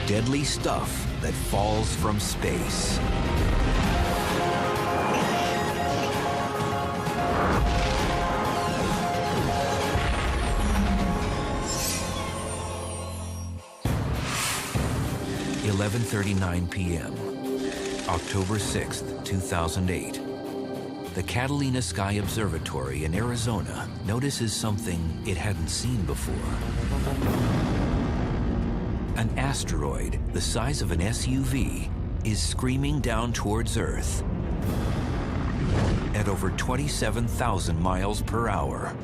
deadly stuff that falls from space. At 11:39 p.m., October 6th, 2008. The Catalina Sky Observatory in Arizona notices something it hadn't seen before. An asteroid the size of an SUV is screaming down towards Earth at over 27,000 miles per hour.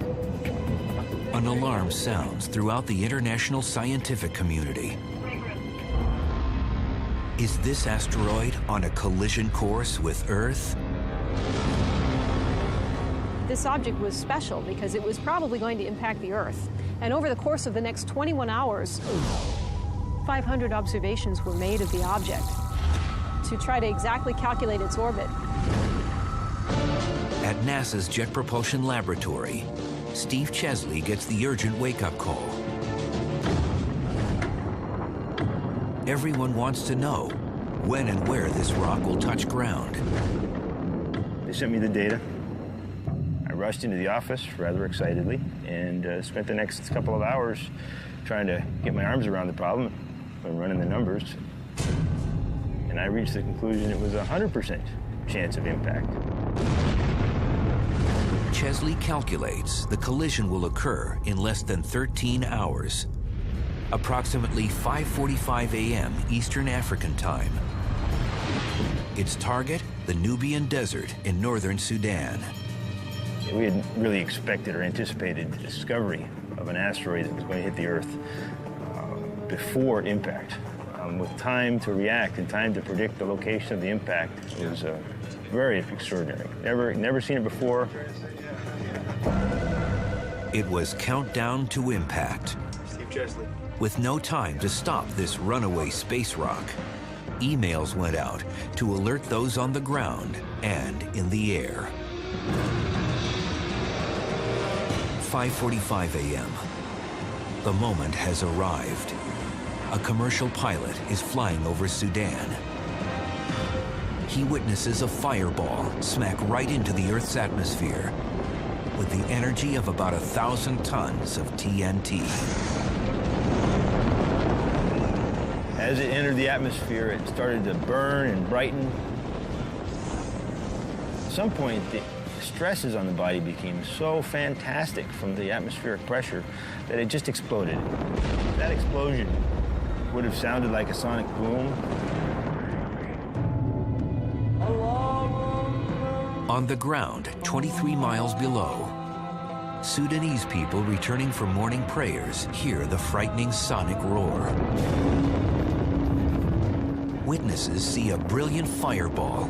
An alarm sounds throughout the international scientific community. Is this asteroid on a collision course with Earth? This object was special because it was probably going to impact the Earth. And over the course of the next 21 hours, 500 observations were made of the object to try to exactly calculate its orbit. At NASA's Jet Propulsion Laboratory, Steve Chesley gets the urgent wake-up call. Everyone wants to know when and where this rock will touch ground. They sent me the data. I rushed into the office rather excitedly and spent the next couple of hours trying to get my arms around the problem and running the numbers. And I reached the conclusion it was a 100% chance of impact. Chesley calculates the collision will occur in less than 13 hours, approximately 5:45 a.m. Eastern African Time. Its target, the Nubian Desert in northern Sudan. We had really expected or anticipated the discovery of an asteroid that was going to hit the Earth before impact. With time to react and time to predict the location of the impact, it was very extraordinary. Never seen it before. It was countdown to impact. Steve Chesley. With no time to stop this runaway space rock, emails went out to alert those on the ground and in the air. 5:45 a.m. The moment has arrived. A commercial pilot is flying over Sudan. He witnesses a fireball smack right into the Earth's atmosphere with the energy of about 1,000 tons of TNT. As it entered the atmosphere, it started to burn and brighten. At some point, the stresses on the body became so fantastic from the atmospheric pressure that it just exploded. That explosion would have sounded like a sonic boom. On the ground, 23 miles below, Sudanese people returning from morning prayers hear the frightening sonic roar. Witnesses see a brilliant fireball,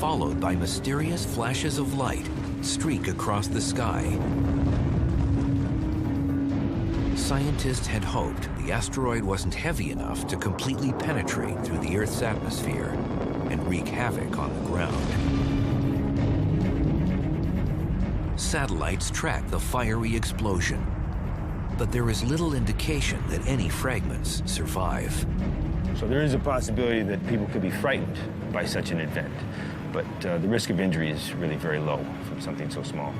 followed by mysterious flashes of light streak across the sky. Scientists had hoped the asteroid wasn't heavy enough to completely penetrate through the Earth's atmosphere and wreak havoc on the ground. Satellites track the fiery explosion, but there is little indication that any fragments survive. So there is a possibility that people could be frightened by such an event, but the risk of injury is really very low from something so small.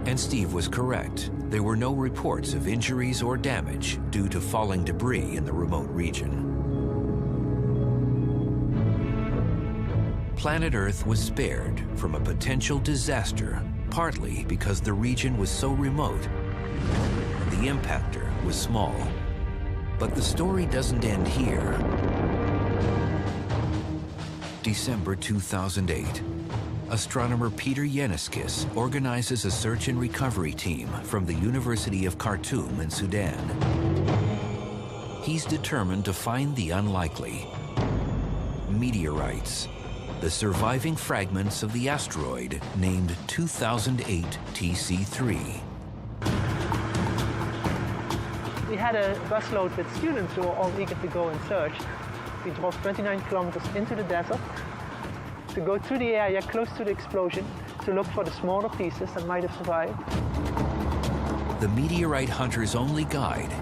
And Steve was correct. There were no reports of injuries or damage due to falling debris in the remote region. Planet Earth was spared from a potential disaster, partly because the region was so remote and the impactor was small. But the story doesn't end here. December 2008. Astronomer Peter Yeniskis organizes a search and recovery team from the University of Khartoum in Sudan. He's determined to find the unlikely. Meteorites, the surviving fragments of the asteroid named 2008 TC3. We had a busload with students who were all eager to go and search. We drove 29 kilometers into the desert to go to the area close to the explosion to look for the smaller pieces that might have survived. The meteorite hunter's only guide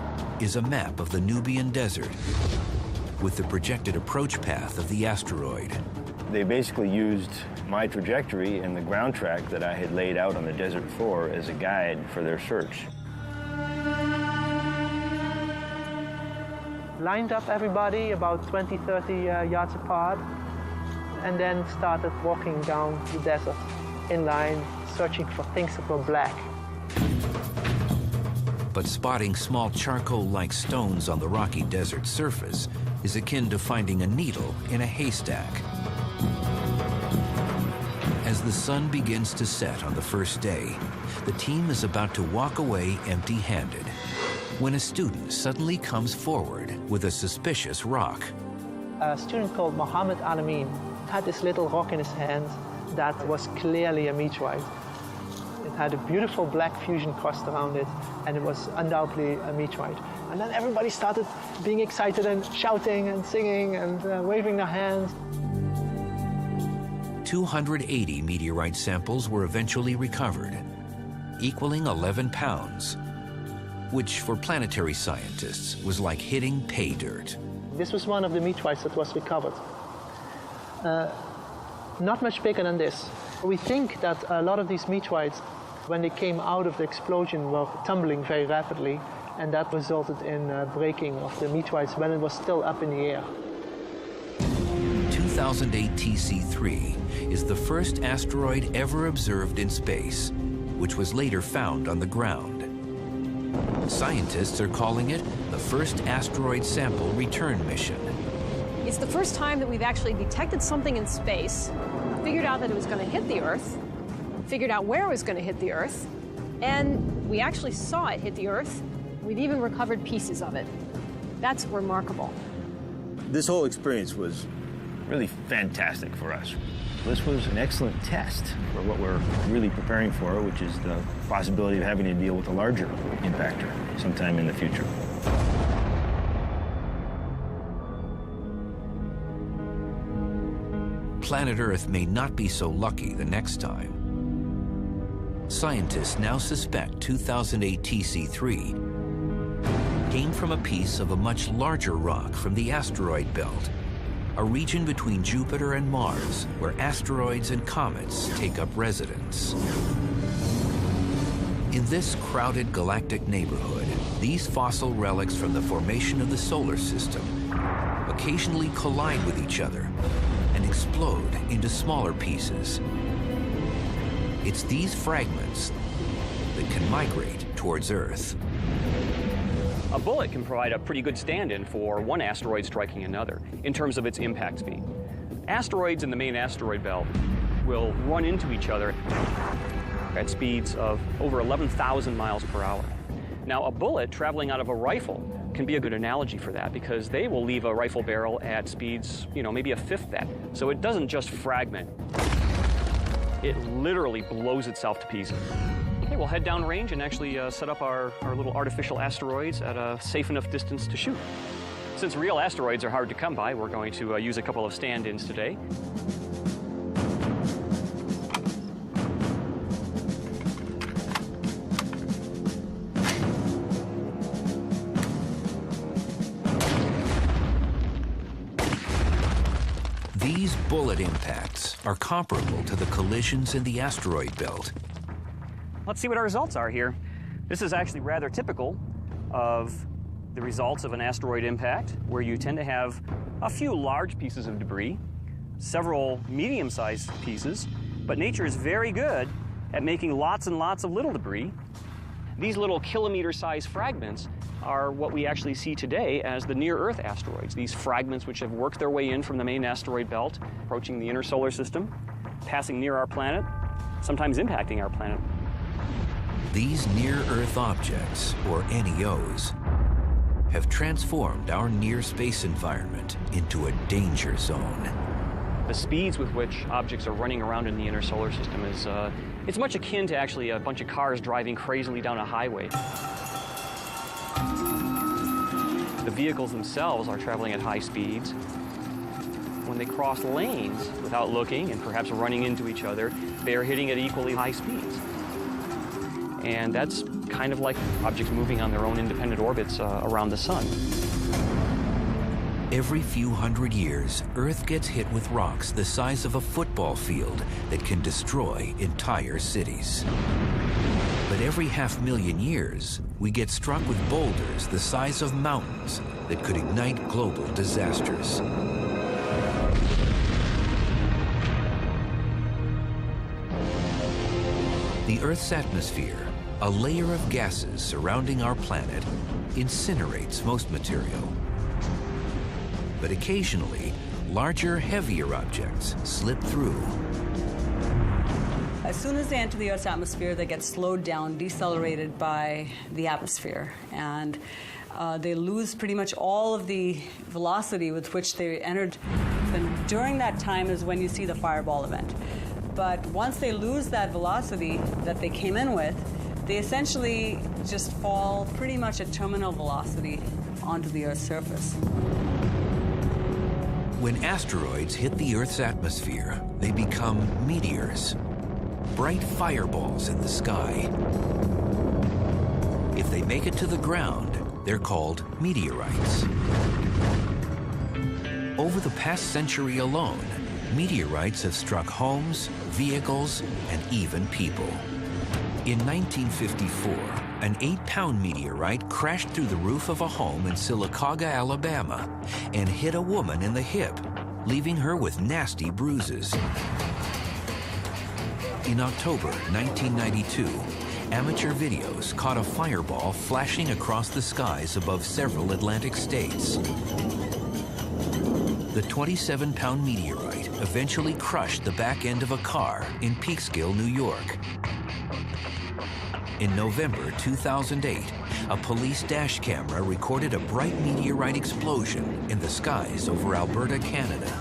is a map of the Nubian Desert with the projected approach path of the asteroid. They basically used my trajectory and the ground track that I had laid out on the desert floor as a guide for their search. Lined up everybody about 20, 30 yards apart, and then started walking down the desert in line, searching for things that were black. But spotting small charcoal-like stones on the rocky desert surface is akin to finding a needle in a haystack. As the sun begins to set on the first day, the team is about to walk away empty-handed when a student suddenly comes forward with a suspicious rock. A student called Mohammed Alamin had this little rock in his hand that was clearly a meteorite. It had a beautiful black fusion crust around it, and it was undoubtedly a meteorite. And then everybody started being excited and shouting and singing and waving their hands. 280 meteorite samples were eventually recovered, equaling 11 pounds, which for planetary scientists was like hitting pay dirt. This was one of the meteorites that was recovered. Not much bigger than this. We think that a lot of these meteorites, when they came out of the explosion, were tumbling very rapidly, and that resulted in breaking of the meteorites when it was still up in the air. 2008 TC3 is the first asteroid ever observed in space, which was later found on the ground. Scientists are calling it the first asteroid sample return mission. It's the first time that we've actually detected something in space, figured out that it was going to hit the Earth, figured out where it was going to hit the Earth, and we actually saw it hit the Earth. We've even recovered pieces of it. That's remarkable. This whole experience was really fantastic for us. This was an excellent test for what we're really preparing for, which is the possibility of having to deal with a larger impactor sometime in the future. Planet Earth may not be so lucky the next time. Scientists now suspect 2008 TC3 came from a piece of a much larger rock from the asteroid belt, a region between Jupiter and Mars where asteroids and comets take up residence. In this crowded galactic neighborhood, these fossil relics from the formation of the solar system occasionally collide with each other and explode into smaller pieces. It's these fragments that can migrate towards Earth. A bullet can provide a pretty good stand-in for one asteroid striking another in terms of its impact speed. Asteroids in the main asteroid belt will run into each other at speeds of over 11,000 miles per hour. Now, a bullet traveling out of a rifle can be a good analogy for that because they will leave a rifle barrel at speeds, maybe a fifth that. So it doesn't just fragment. It literally blows itself to pieces. Okay, we'll head downrange and actually set up our little artificial asteroids at a safe enough distance to shoot. Since real asteroids are hard to come by, we're going to use a couple of stand-ins today. These bullet impacts are comparable to the collisions in the asteroid belt. Let's see what our results are here. This is actually rather typical of the results of an asteroid impact, where you tend to have a few large pieces of debris, several medium-sized pieces, but nature is very good at making lots and lots of little debris. These little kilometer-sized fragments are what we actually see today as the near-Earth asteroids, these fragments which have worked their way in from the main asteroid belt, approaching the inner solar system, passing near our planet, sometimes impacting our planet. These near-Earth objects, or NEOs, have transformed our near-space environment into a danger zone. The speeds with which objects are running around in the inner solar system is it's much akin to actually a bunch of cars driving crazily down a highway. The vehicles themselves are traveling at high speeds. When they cross lanes without looking and perhaps running into each other, they are hitting at equally high speeds. And that's kind of like objects moving on their own independent orbits around the sun. Every few hundred years, Earth gets hit with rocks the size of a football field that can destroy entire cities. But every 500,000 years, we get struck with boulders the size of mountains that could ignite global disasters. The Earth's atmosphere, a layer of gases surrounding our planet, incinerates most material. But occasionally, larger, heavier objects slip through. As soon as they enter the Earth's atmosphere, they get slowed down, decelerated by the atmosphere, and they lose pretty much all of the velocity with which they entered. And during that time is when you see the fireball event. But once they lose that velocity that they came in with, they essentially just fall pretty much at terminal velocity onto the Earth's surface. When asteroids hit the Earth's atmosphere, they become meteors, bright fireballs in the sky. If they make it to the ground, they're called meteorites. Over the past century alone, meteorites have struck homes, vehicles, and even people. In 1954, an 8-pound meteorite crashed through the roof of a home in Sylacauga, Alabama, and hit a woman in the hip, leaving her with nasty bruises. In October 1992, amateur videos caught a fireball flashing across the skies above several Atlantic states. The 27-pound meteorite eventually crushed the back end of a car in Peekskill, New York. In November 2008, a police dash camera recorded a bright meteorite explosion in the skies over Alberta, Canada.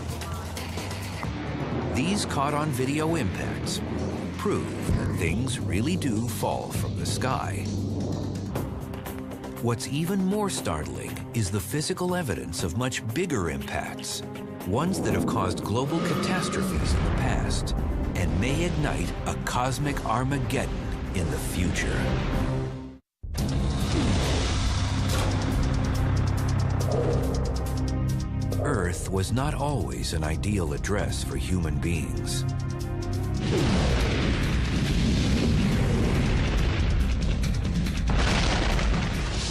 These caught-on-video impacts prove that things really do fall from the sky. What's even more startling is the physical evidence of much bigger impacts, ones that have caused global catastrophes in the past and may ignite a cosmic Armageddon in the future. Earth was not always an ideal address for human beings.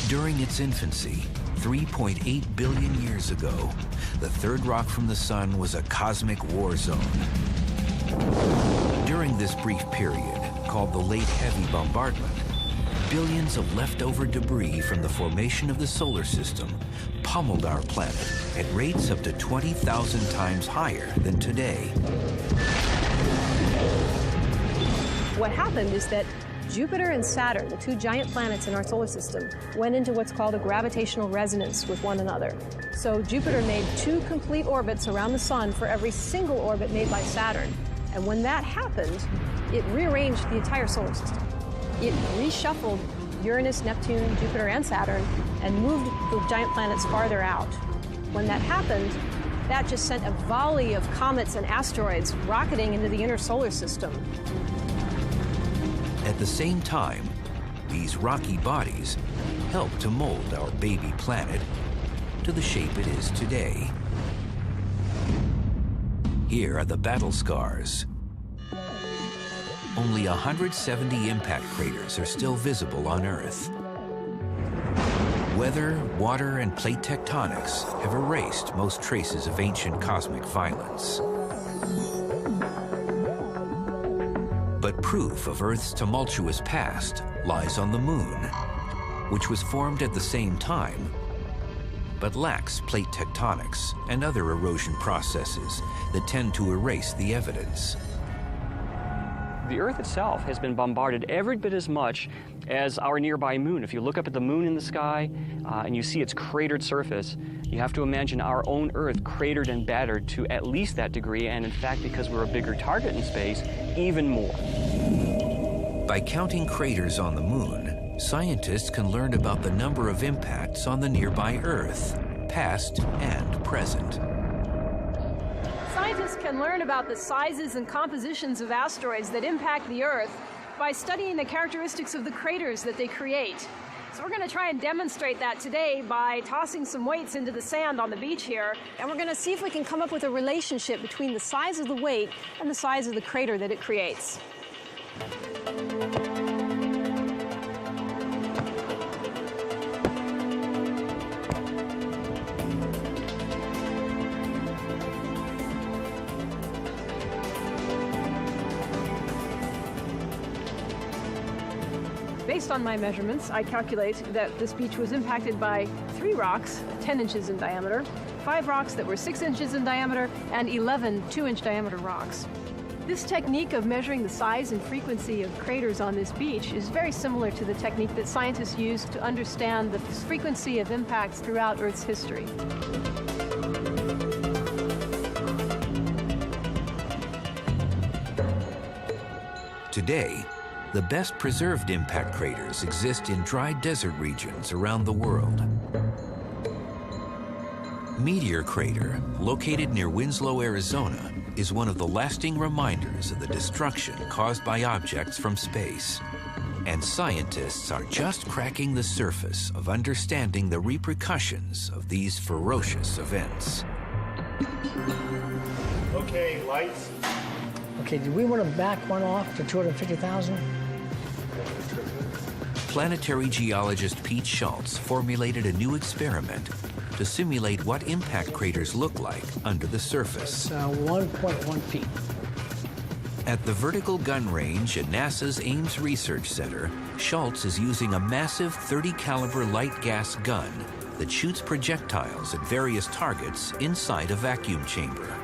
During its infancy, 3.8 billion years ago, the third rock from the sun was a cosmic war zone. During this brief period, called the Late Heavy Bombardment, billions of leftover debris from the formation of the solar system pummeled our planet at rates up to 20,000 times higher than today. What happened is that Jupiter and Saturn, the two giant planets in our solar system, went into what's called a gravitational resonance with one another. So Jupiter made 2 complete orbits around the sun for every single orbit made by Saturn. And when that happened, it rearranged the entire solar system. It reshuffled Uranus, Neptune, Jupiter, and Saturn, and moved the giant planets farther out. When that happened, that just sent a volley of comets and asteroids rocketing into the inner solar system. At the same time, these rocky bodies helped to mold our baby planet to the shape it is today. Here are the battle scars. Only 170 impact craters are still visible on Earth. Weather, water, and plate tectonics have erased most traces of ancient cosmic violence. But proof of Earth's tumultuous past lies on the Moon, which was formed at the same time, but lacks plate tectonics and other erosion processes that tend to erase the evidence. The Earth itself has been bombarded every bit as much as our nearby moon. If you look up at the moon in the sky and you see its cratered surface, you have to imagine our own Earth cratered and battered to at least that degree, and in fact, because we're a bigger target in space, even more. By counting craters on the moon, scientists can learn about the number of impacts on the nearby Earth, past and present. Scientists can learn about the sizes and compositions of asteroids that impact the Earth by studying the characteristics of the craters that they create. So we're going to try and demonstrate that today by tossing some weights into the sand on the beach here, and we're going to see if we can come up with a relationship between the size of the weight and the size of the crater that it creates. Based on my measurements, I calculate that this beach was impacted by 3 rocks 10 inches in diameter, 5 rocks that were 6 inches in diameter, and 11 2-inch diameter rocks. This technique of measuring the size and frequency of craters on this beach is very similar to the technique that scientists use to understand the frequency of impacts throughout Earth's history. Today, the best preserved impact craters exist in dry desert regions around the world. Meteor Crater, located near Winslow, Arizona, is one of the lasting reminders of the destruction caused by objects from space. And scientists are just cracking the surface of understanding the repercussions of these ferocious events. Okay, lights. Okay, do we want to back one off to 250,000? Planetary geologist Pete Schultz formulated a new experiment to simulate what impact craters look like under the surface. It's 1.1 feet. At the Vertical Gun Range at NASA's Ames Research Center, Schultz is using a massive 30 caliber light gas gun that shoots projectiles at various targets inside a vacuum chamber.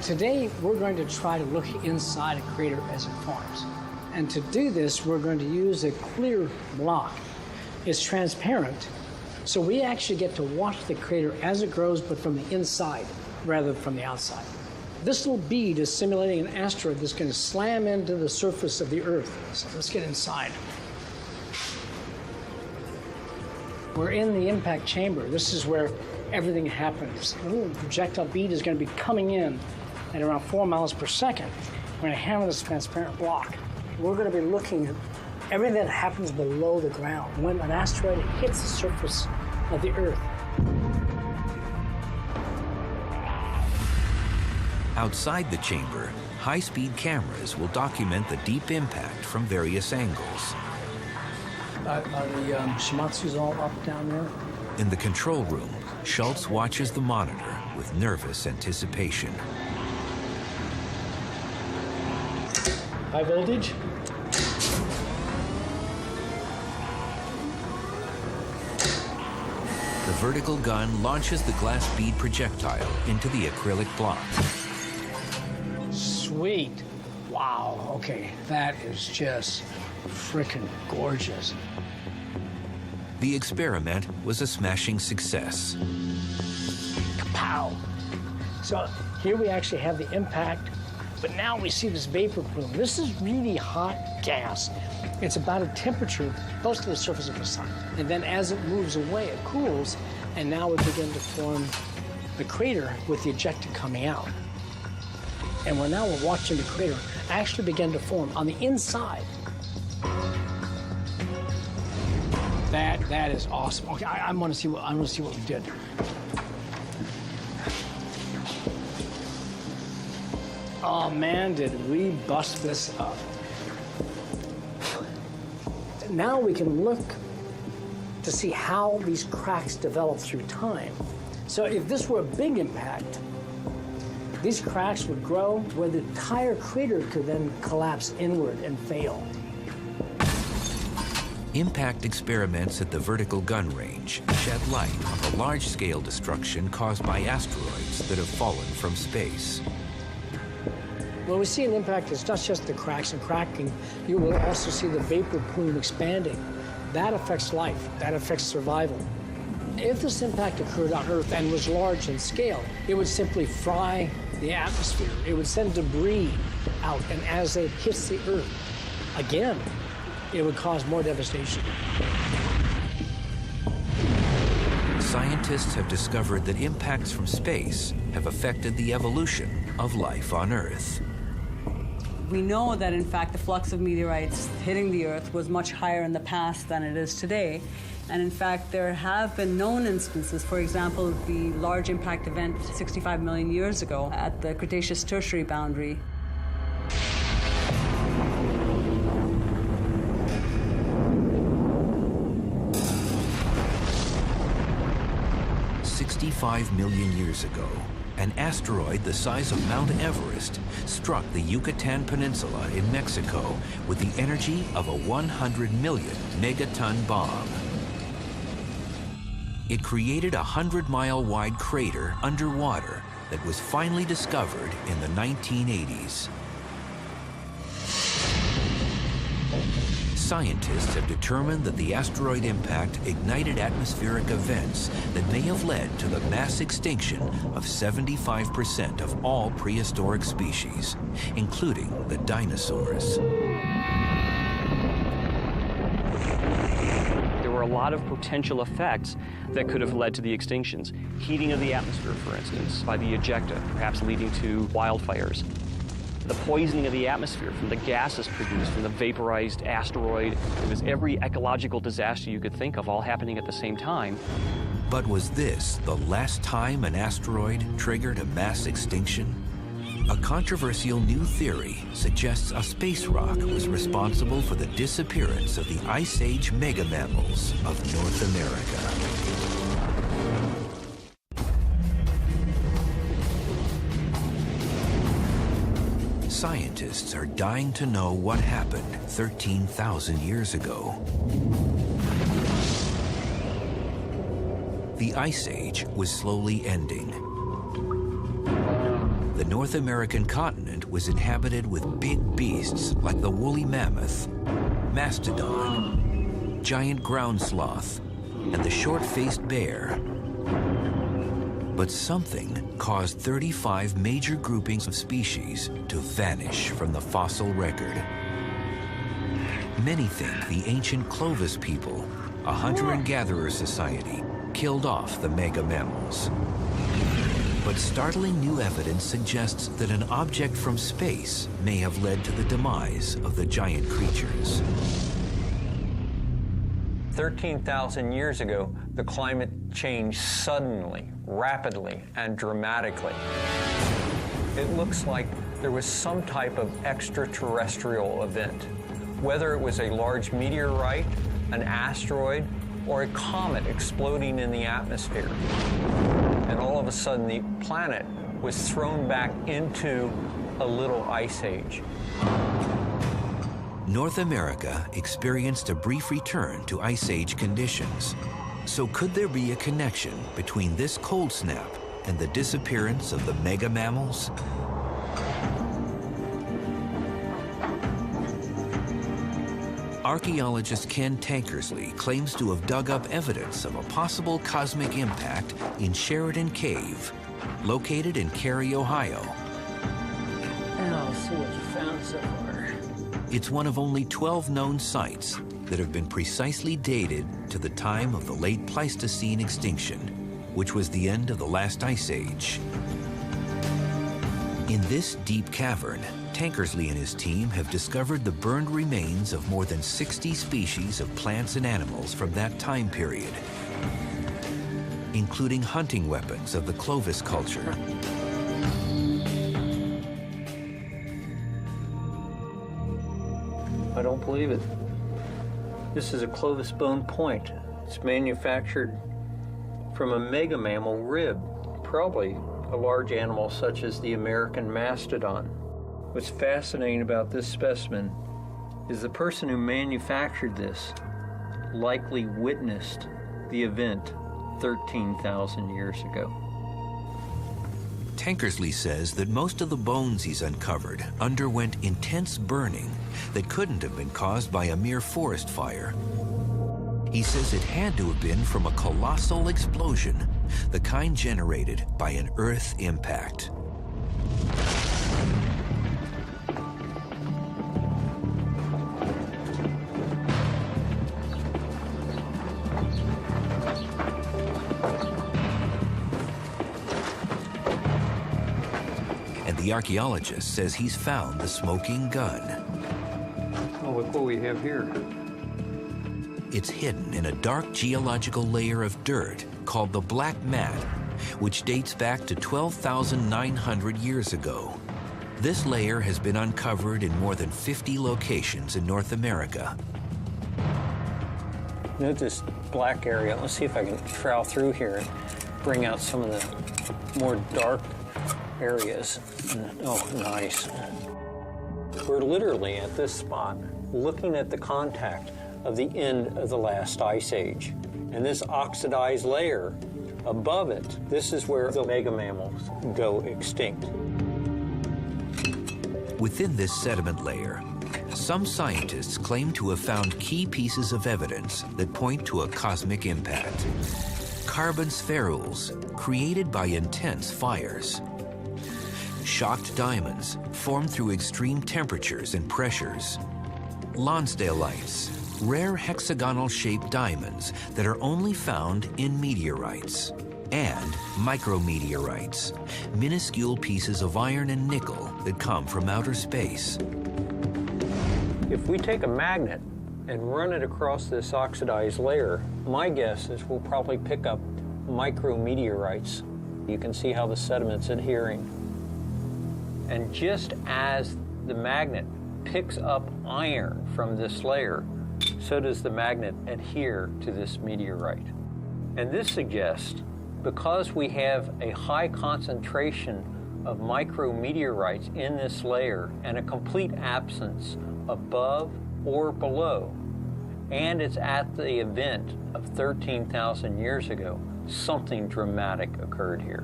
Today, we're going to try to look inside a crater as it forms. And to do this, we're going to use a clear block. It's transparent, so we actually get to watch the crater as it grows, but from the inside rather than from the outside. This little bead is simulating an asteroid that's going to slam into the surface of the Earth. So let's get inside. We're in the impact chamber. This is where everything happens. The little projectile bead is going to be coming in at around 4 miles per second. We're going to hammer this transparent block. We're going to be looking at everything that happens below the ground when an asteroid hits the surface of the Earth. Outside the chamber, high-speed cameras will document the deep impact from various angles. Are the Shimatsus all up down there? In the control room, Schultz watches the monitor with nervous anticipation. High voltage? The vertical gun launches the glass bead projectile into the acrylic block. Sweet. Wow, okay. That is just frickin' gorgeous. The experiment was a smashing success. Kapow! So here we actually have the impact, but now we see this vapor plume. This is really hot gas. It's about a temperature close to the surface of the sun. And then as it moves away, it cools, and now we begin to form the crater with the ejecta coming out. And now we're watching the crater actually begin to form on the inside. That is awesome. Okay, I want to see what we did. Oh man, did we bust this up. Now we can look to see how these cracks develop through time. So if this were a big impact, these cracks would grow where the entire crater could then collapse inward and fail. Impact experiments at the Vertical Gun Range shed light on the large-scale destruction caused by asteroids that have fallen from space. When we see an impact, it's not just the cracks and cracking. You will also see the vapor plume expanding. That affects life. That affects survival. If this impact occurred on Earth and was large in scale, it would simply fry the atmosphere. It would send debris out, and as it hits the Earth, again, it would cause more devastation. Scientists have discovered that impacts from space have affected the evolution of life on Earth. We know that, in fact, the flux of meteorites hitting the Earth was much higher in the past than it is today. And in fact, there have been known instances, for example, the large impact event 65 million years ago at the Cretaceous-Tertiary boundary. 65 million years ago, an asteroid the size of Mount Everest struck the Yucatan Peninsula in Mexico with the energy of a 100 million megaton bomb. It created a 100-mile wide crater underwater that was finally discovered in the 1980s. Scientists have determined that the asteroid impact ignited atmospheric events that may have led to the mass extinction of 75% of all prehistoric species, including the dinosaurs. There were a lot of potential effects that could have led to the extinctions. Heating of the atmosphere, for instance, by the ejecta, perhaps leading to wildfires. The poisoning of the atmosphere from the gases produced from the vaporized asteroid. It was every ecological disaster you could think of all happening at the same time. But was this the last time an asteroid triggered a mass extinction? A controversial new theory suggests a space rock was responsible for the disappearance of the Ice Age megamammals of North America. Scientists are dying to know what happened 13,000 years ago. The Ice Age was slowly ending. The North American continent was inhabited with big beasts like the woolly mammoth, mastodon, giant ground sloth, and the short-faced bear. But something caused 35 major groupings of species to vanish from the fossil record. Many think the ancient Clovis people, a hunter and gatherer society, killed off the mega mammals. But startling new evidence suggests that an object from space may have led to the demise of the giant creatures. 13,000 years ago, the climate changed suddenly, rapidly, and dramatically. It looks like there was some type of extraterrestrial event, whether it was a large meteorite, an asteroid, or a comet exploding in the atmosphere. And all of a sudden, the planet was thrown back into a little ice age. North America experienced a brief return to Ice Age conditions. So could there be a connection between this cold snap and the disappearance of the mega mammals? Archaeologist Ken Tankersley claims to have dug up evidence of a possible cosmic impact in Sheridan Cave, located in Cary, Ohio. Now, let's see what you found so far. It's one of only 12 known sites that have been precisely dated to the time of the late Pleistocene extinction, which was the end of the last ice age. In this deep cavern, Tankersley and his team have discovered the burned remains of more than 60 species of plants and animals from that time period, including hunting weapons of the Clovis culture. I don't believe it. This is a Clovis bone point. It's manufactured from a megamammal rib, probably a large animal such as the American mastodon. What's fascinating about this specimen is the person who manufactured this likely witnessed the event 13,000 years ago. Tankersley says that most of the bones he's uncovered underwent intense burning that couldn't have been caused by a mere forest fire. He says it had to have been from a colossal explosion, the kind generated by an Earth impact. the archaeologist says he's found the smoking gun. Oh, look what we have here. It's hidden in a dark geological layer of dirt called the Black Mat, which dates back to 12,900 years ago. This layer has been uncovered in more than 50 locations in North America. Note this black area. Let's see if I can trowel through here and bring out some of the more dark areas. Oh, nice. We're literally at this spot looking at the contact of the end of the last ice age. And this oxidized layer above it, this is where the mega mammals go extinct. Within this sediment layer, some scientists claim to have found key pieces of evidence that point to a cosmic impact. Carbon spherules created by intense fires. Shocked diamonds formed through extreme temperatures and pressures. Lonsdale-lites, rare hexagonal-shaped diamonds that are only found in meteorites. And micrometeorites, minuscule pieces of iron and nickel that come from outer space. If we take a magnet and run it across this oxidized layer, my guess is we'll probably pick up micrometeorites. You can see how the sediment's adhering. And just as the magnet picks up iron from this layer, so does the magnet adhere to this meteorite. And this suggests, because we have a high concentration of micrometeorites in this layer and a complete absence above or below, and it's at the event of 13,000 years ago, something dramatic occurred here.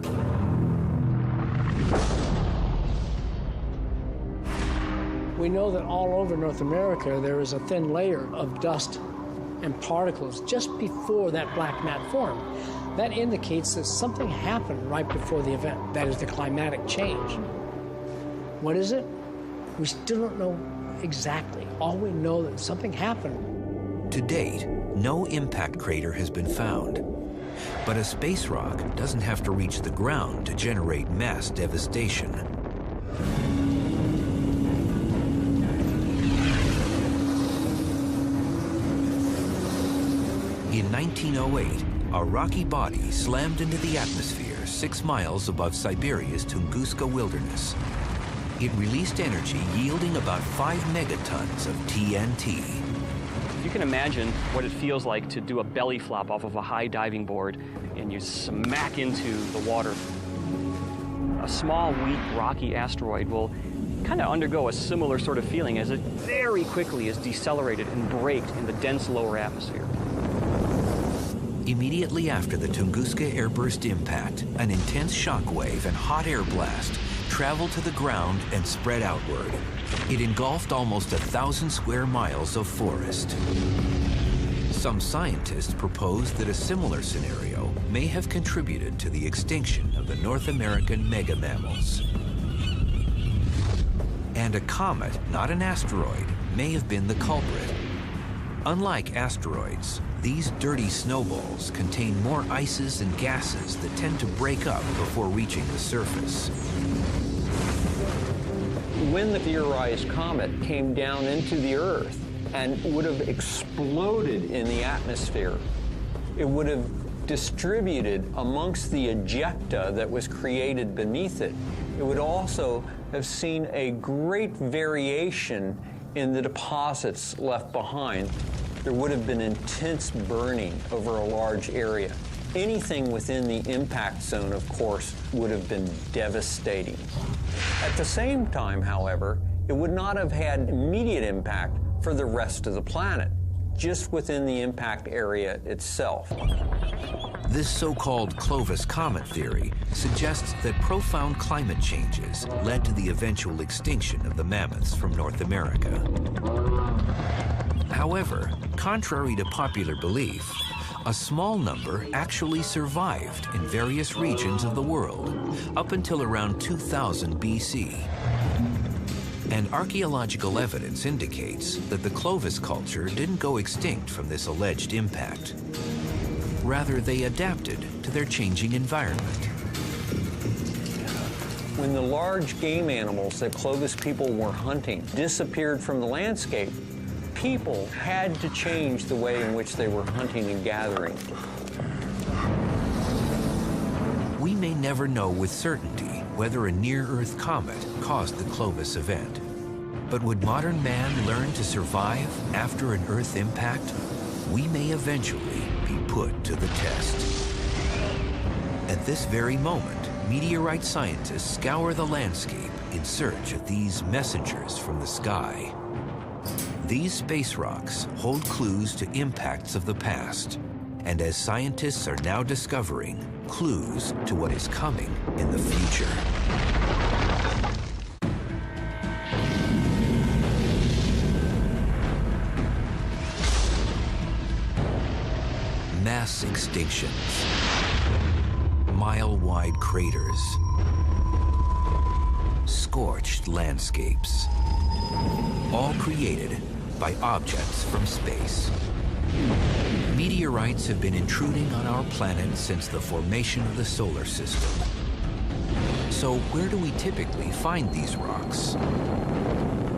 We know that all over North America there is a thin layer of dust and particles just before that black mat formed. That indicates that something happened right before the event. That is the climatic change. What is it? We still don't know exactly. All we know that something happened. To date, no impact crater has been found. But a space rock doesn't have to reach the ground to generate mass devastation. In 1908, a rocky body slammed into the atmosphere 6 miles above Siberia's Tunguska wilderness. It released energy yielding about 5 megatons of TNT. You can imagine what it feels like to do a belly flop off of a high diving board and you smack into the water. A small, weak, rocky asteroid will kind of undergo a similar sort of feeling as it very quickly is decelerated and braked in the dense lower atmosphere. Immediately after the Tunguska airburst impact, an intense shock wave and hot air blast traveled to the ground and spread outward. It engulfed almost 1,000 square miles of forest. Some scientists propose that a similar scenario may have contributed to the extinction of the North American megamammals. And a comet, not an asteroid, may have been the culprit. Unlike asteroids, these dirty snowballs contain more ices and gases that tend to break up before reaching the surface. When the theorized comet came down into the Earth and would have exploded in the atmosphere, it would have distributed amongst the ejecta that was created beneath it. It would also have seen a great variation in the deposits left behind. There would have been intense burning over a large area. Anything within the impact zone, of course, would have been devastating. At the same time, however, it would not have had immediate impact for the rest of the planet, just within the impact area itself. This so-called Clovis comet theory suggests that profound climate changes led to the eventual extinction of the mammoths from North America. However, contrary to popular belief, a small number actually survived in various regions of the world up until around 2000 BC. And archaeological evidence indicates that the Clovis culture didn't go extinct from this alleged impact. Rather, they adapted to their changing environment. When the large game animals that Clovis people were hunting disappeared from the landscape, people had to change the way in which they were hunting and gathering. We may never know with certainty whether a near-Earth comet caused the Clovis event. But would modern man learn to survive after an Earth impact? We may eventually be put to the test. At this very moment, meteorite scientists scour the landscape in search of these messengers from the sky. These space rocks hold clues to impacts of the past, and as scientists are now discovering, clues to what is coming in the future. Mass extinctions, mile-wide craters, scorched landscapes, all created by objects from space. Meteorites have been intruding on our planet since the formation of the solar system. So where do we typically find these rocks?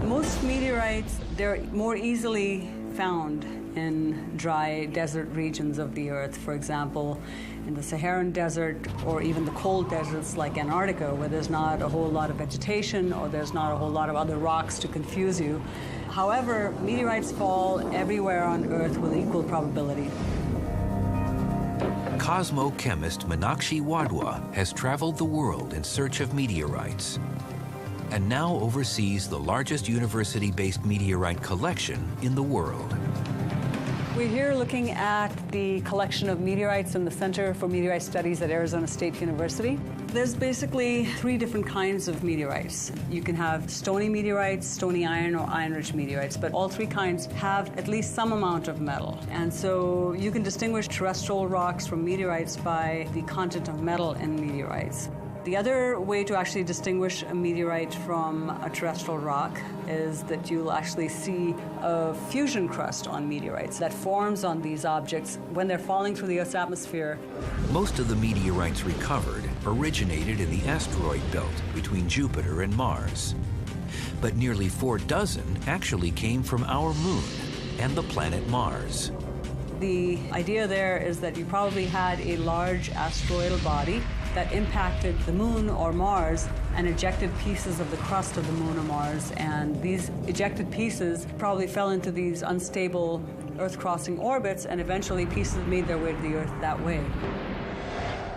Most meteorites, they're more easily found in dry desert regions of the Earth. For example, in the Saharan desert or even the cold deserts like Antarctica, where there's not a whole lot of vegetation or there's not a whole lot of other rocks to confuse you. However, meteorites fall everywhere on Earth with equal probability. Cosmochemist Meenakshi Wadhwa has traveled the world in search of meteorites and now oversees the largest university-based meteorite collection in the world. We're here looking at the collection of meteorites in the Center for Meteorite Studies at Arizona State University. There's basically 3 different kinds of meteorites. You can have stony meteorites, stony iron, or iron-rich meteorites, but all 3 kinds have at least some amount of metal. And so you can distinguish terrestrial rocks from meteorites by the content of metal in meteorites. The other way to actually distinguish a meteorite from a terrestrial rock is that you'll actually see a fusion crust on meteorites that forms on these objects when they're falling through the Earth's atmosphere. Most of the meteorites recovered originated in the asteroid belt between Jupiter and Mars. But nearly 4 dozen actually came from our moon and the planet Mars. The idea there is that you probably had a large asteroidal body that impacted the moon or Mars and ejected pieces of the crust of the moon or Mars. And these ejected pieces probably fell into these unstable Earth-crossing orbits, and eventually pieces made their way to the Earth that way.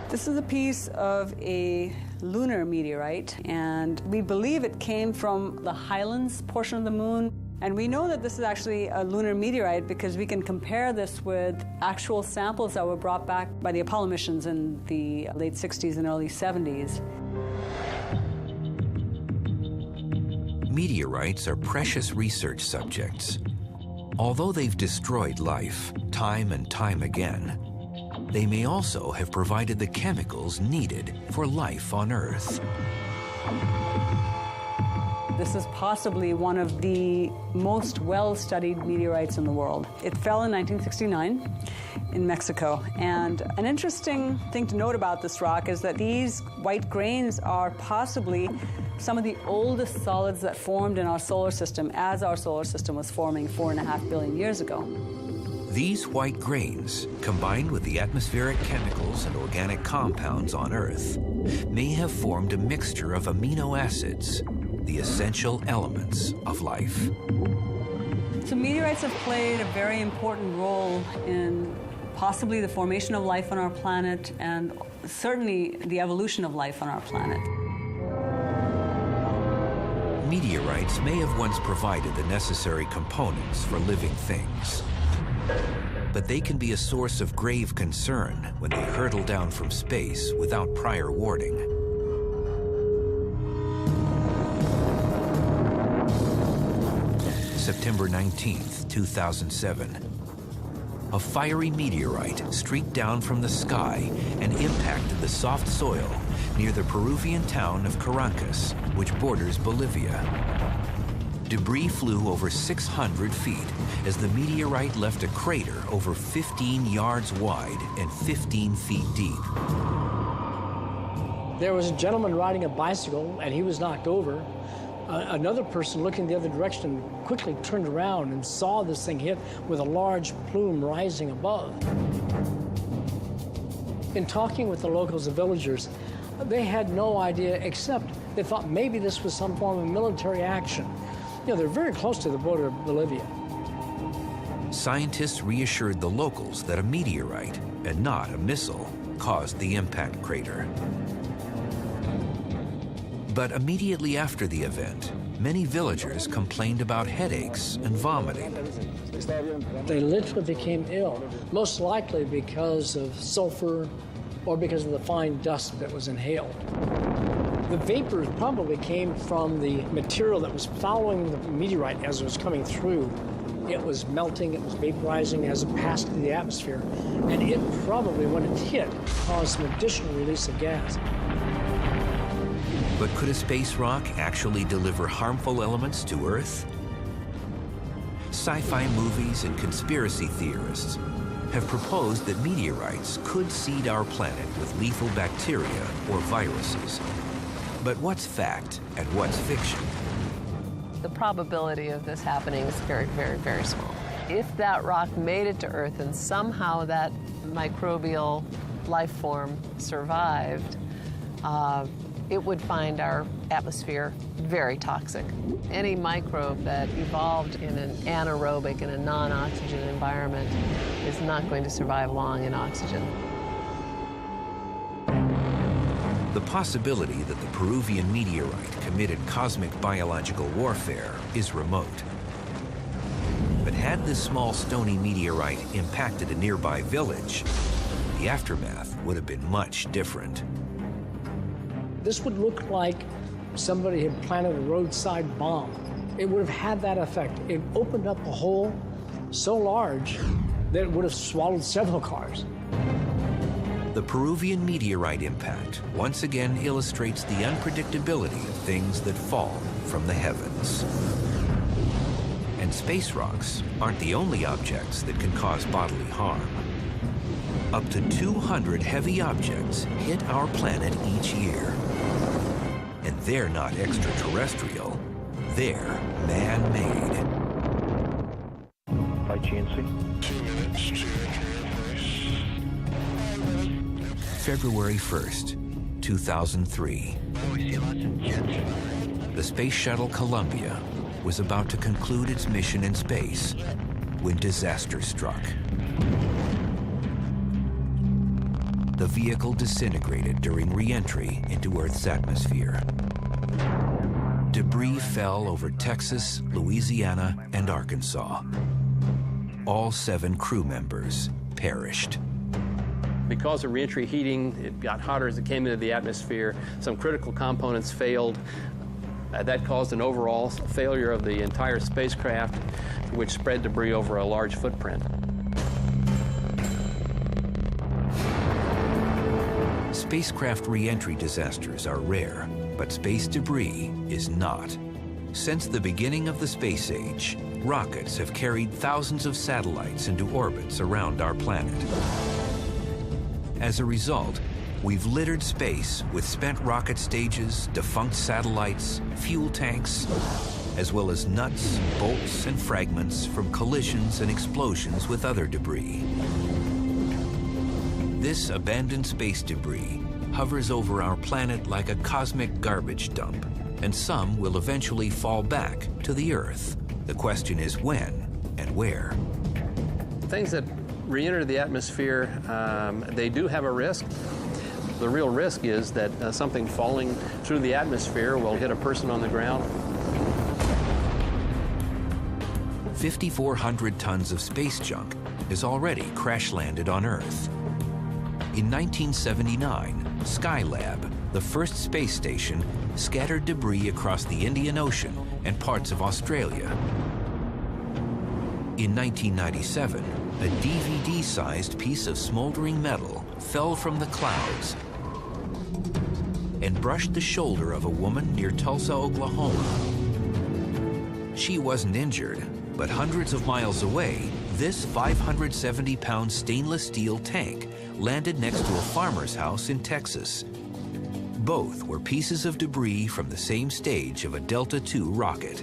This is a piece of a lunar meteorite, and we believe it came from the Highlands portion of the moon. And we know that this is actually a lunar meteorite because we can compare this with actual samples that were brought back by the Apollo missions in the late 60s and early 70s. Meteorites are precious research subjects. Although they've destroyed life time and time again, they may also have provided the chemicals needed for life on Earth. This is possibly one of the most well-studied meteorites in the world. It fell in 1969 in Mexico. And an interesting thing to note about this rock is that these white grains are possibly some of the oldest solids that formed in our solar system as our solar system was forming 4.5 billion years ago. These white grains, combined with the atmospheric chemicals and organic compounds on Earth, may have formed a mixture of amino acids, the essential elements of life. So meteorites have played a very important role in possibly the formation of life on our planet and certainly the evolution of life on our planet. Meteorites may have once provided the necessary components for living things, but they can be a source of grave concern when they hurtle down from space without prior warning. September 19th, 2007. A fiery meteorite streaked down from the sky and impacted the soft soil near the Peruvian town of Caracas, which borders Bolivia. Debris flew over 600 feet as the meteorite left a crater over 15 yards wide and 15 feet deep. There was a gentleman riding a bicycle, and he was knocked over. Another person looking the other direction quickly turned around and saw this thing hit with a large plume rising above. In talking with the locals, the villagers, they had no idea, except they thought maybe this was some form of military action. You know, they're very close to the border of Bolivia. Scientists reassured the locals that a meteorite, and not a missile, caused the impact crater. But immediately after the event, many villagers complained about headaches and vomiting. They literally became ill, most likely because of sulfur or because of the fine dust that was inhaled. The vapors probably came from the material that was following the meteorite as it was coming through. It was melting, it was vaporizing as it passed through the atmosphere, and it probably, when it hit, caused some additional release of gas. But could a space rock actually deliver harmful elements to Earth? Sci-fi movies and conspiracy theorists have proposed that meteorites could seed our planet with lethal bacteria or viruses. But what's fact and what's fiction? The probability of this happening is very, very, very small. If that rock made it to Earth and somehow that microbial life form survived, it would find our atmosphere very toxic. Any microbe that evolved in an anaerobic, in a non-oxygen environment, is not going to survive long in oxygen. The possibility that the Peruvian meteorite committed cosmic biological warfare is remote. But had this small stony meteorite impacted a nearby village, the aftermath would have been much different. This would look like somebody had planted a roadside bomb. It would have had that effect. It opened up a hole so large that it would have swallowed several cars. The Peruvian meteorite impact once again illustrates the unpredictability of things that fall from the heavens. And space rocks aren't the only objects that can cause bodily harm. Up to 200 heavy objects hit our planet each year. And they're not extraterrestrial, they're man-made. By GNC. 2 minutes to February 1st, 2003. The space shuttle Columbia was about to conclude its mission in space when disaster struck. The vehicle disintegrated during re-entry into Earth's atmosphere. Debris fell over Texas, Louisiana, and Arkansas. All 7 crew members perished. Because of reentry heating, it got hotter as it came into the atmosphere. Some critical components failed. That caused an overall failure of the entire spacecraft, which spread debris over a large footprint. Spacecraft re-entry disasters are rare, but space debris is not. Since the beginning of the space age, rockets have carried thousands of satellites into orbits around our planet. As a result, we've littered space with spent rocket stages, defunct satellites, fuel tanks, as well as nuts, bolts, and fragments from collisions and explosions with other debris. This abandoned space debris hovers over our planet like a cosmic garbage dump, and some will eventually fall back to the Earth. The question is when and where. Things that re-enter the atmosphere, they do have a risk. The real risk is that something falling through the atmosphere will hit a person on the ground. 5,400 tons of space junk has already crash-landed on Earth. In 1979, Skylab, the first space station, scattered debris across the Indian Ocean and parts of Australia. In 1997, a DVD-sized piece of smoldering metal fell from the clouds and brushed the shoulder of a woman near Tulsa, Oklahoma. She wasn't injured, but hundreds of miles away, this 570-pound stainless steel tank landed next to a farmer's house in Texas. Both were pieces of debris from the same stage of a Delta II rocket.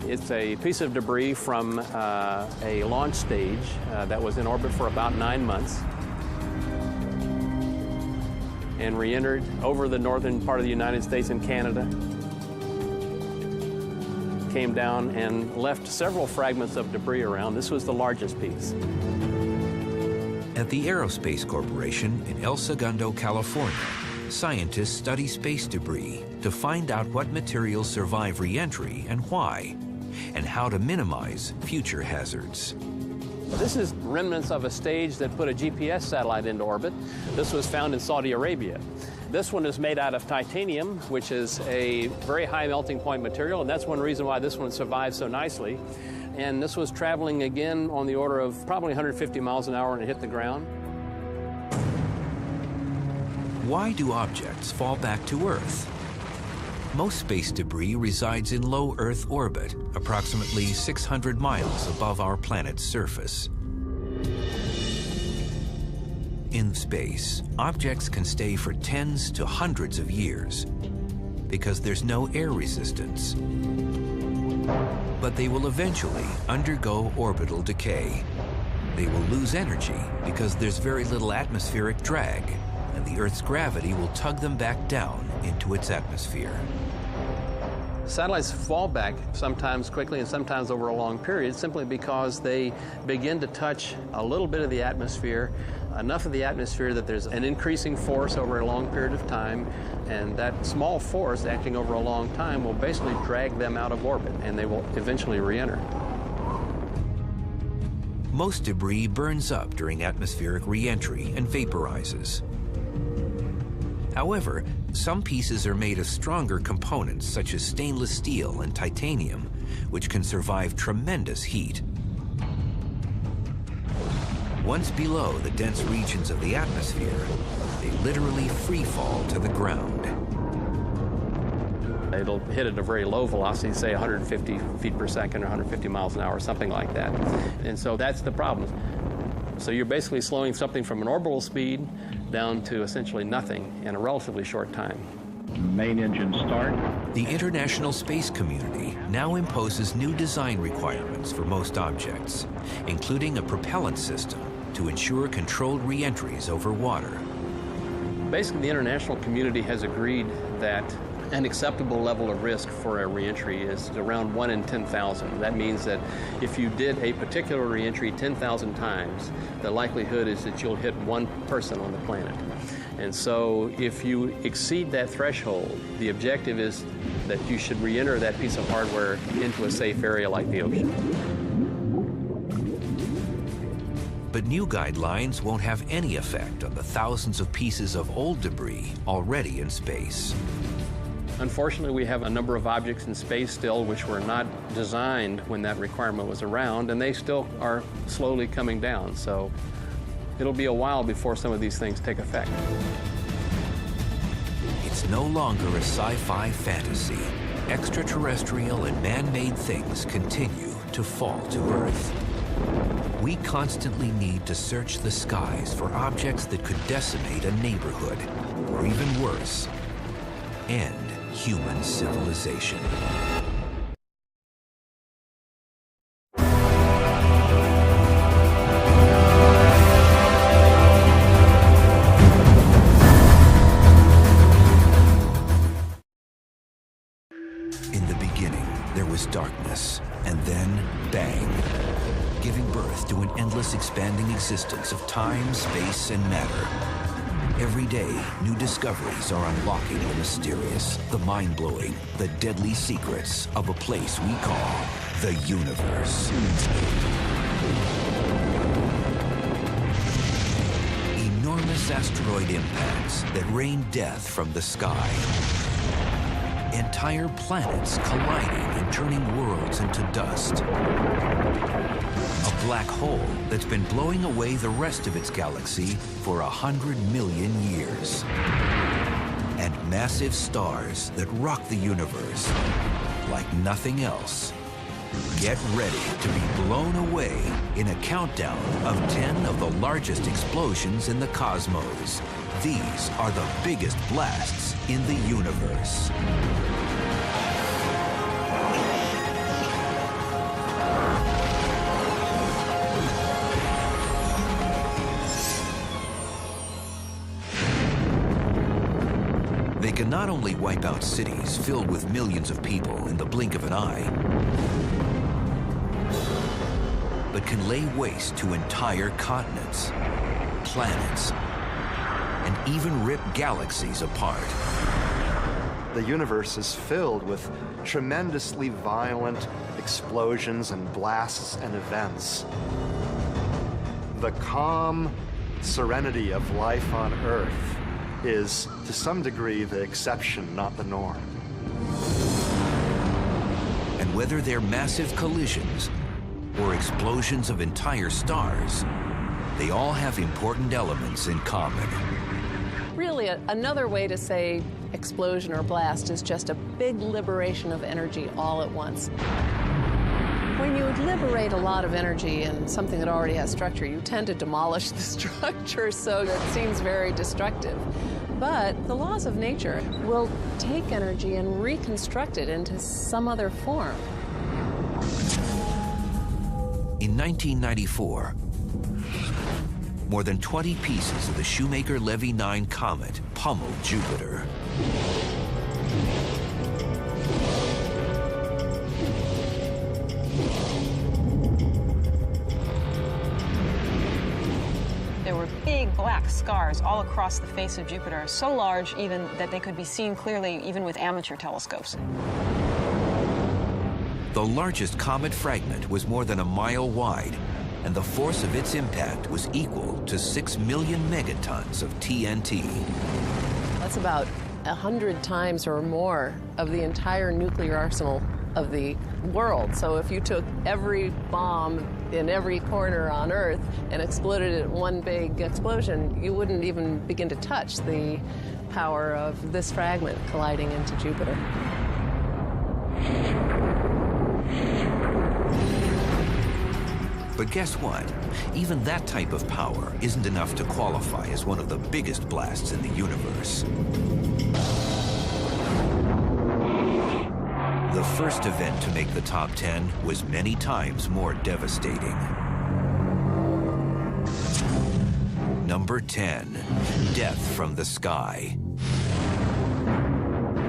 It's a piece of debris from a launch stage that was in orbit for about 9 months and re-entered over the northern part of the United States and Canada. Came down and left several fragments of debris around. This was the largest piece. At the Aerospace Corporation in El Segundo, California, scientists study space debris to find out what materials survive re-entry and why, and how to minimize future hazards. This is remnants of a stage that put a GPS satellite into orbit. This was found in Saudi Arabia. This one is made out of titanium, which is a very high melting point material, and that's one reason why this one survived so nicely. And this was traveling again on the order of probably 150 miles an hour when it hit the ground. Why do objects fall back to Earth? Most space debris resides in low Earth orbit, approximately 600 miles above our planet's surface. In space, objects can stay for tens to hundreds of years because there's no air resistance. But they will eventually undergo orbital decay. They will lose energy because there's very little atmospheric drag, and the Earth's gravity will tug them back down into its atmosphere. Satellites fall back sometimes quickly and sometimes over a long period simply because they begin to touch a little bit of the atmosphere, enough of the atmosphere that there's an increasing force over a long period of time, and that small force acting over a long time will basically drag them out of orbit, and they will eventually re-enter. Most debris burns up during atmospheric re-entry and vaporizes. However, some pieces are made of stronger components such as stainless steel and titanium, which can survive tremendous heat. Once below the dense regions of the atmosphere, they literally free fall to the ground. It'll hit at a very low velocity, say 150 feet per second or 150 miles an hour, something like that. And so that's the problem. So you're basically slowing something from an orbital speed down to essentially nothing in a relatively short time. Main engine start. The international space community now imposes new design requirements for most objects, including a propellant system to ensure controlled re-entries over water. Basically, the international community has agreed that an acceptable level of risk for a reentry is around 1 in 10,000. That means that if you did a particular reentry 10,000 times, the likelihood is that you'll hit one person on the planet. And so if you exceed that threshold, the objective is that you should reenter that piece of hardware into a safe area like the ocean. But new guidelines won't have any effect on the thousands of pieces of old debris already in space. Unfortunately, we have a number of objects in space still which were not designed when that requirement was around, and they still are slowly coming down. So it'll be a while before some of these things take effect. It's no longer a sci-fi fantasy. Extraterrestrial and man-made things continue to fall to Earth. We constantly need to search the skies for objects that could decimate a neighborhood, or even worse, end human civilization. In the beginning, there was darkness, and then bang, giving birth to an endless expanding existence of time, space, and matter. Every day, new discoveries are unlocking the mysterious, the mind-blowing, the deadly secrets of a place we call the universe. Enormous asteroid impacts that rain death from the sky. Entire planets colliding and turning worlds into dust. A black hole that's been blowing away the rest of its galaxy for 100 million years. And massive stars that rock the universe like nothing else Get ready to be blown away in a countdown of 10 of the largest explosions in the cosmos. These are the biggest blasts in the universe. They can not only wipe out cities filled with millions of people in the blink of an eye, but can lay waste to entire continents, planets, and even rip galaxies apart. The universe is filled with tremendously violent explosions and blasts and events. The calm serenity of life on Earth is, to some degree, the exception, not the norm. And whether they're massive collisions or explosions of entire stars, they all have important elements in common. Really, another way to say explosion or blast is just a big liberation of energy all at once. When you liberate a lot of energy in something that already has structure, you tend to demolish the structure, so it seems very destructive. But the laws of nature will take energy and reconstruct it into some other form. In 1994, more than 20 pieces of the Shoemaker-Levy 9 comet pummeled Jupiter. There were big black scars all across the face of Jupiter, so large even that they could be seen clearly even with amateur telescopes. The largest comet fragment was more than a mile wide, and the force of its impact was equal to 6 million megatons of TNT. That's about 100 times or more of the entire nuclear arsenal of the world. So if you took every bomb in every corner on Earth and exploded it in one big explosion, you wouldn't even begin to touch the power of this fragment colliding into Jupiter. But guess what? Even that type of power isn't enough to qualify as one of the biggest blasts in the universe. The first event to make the top 10 was many times more devastating. Number 10, death from the sky.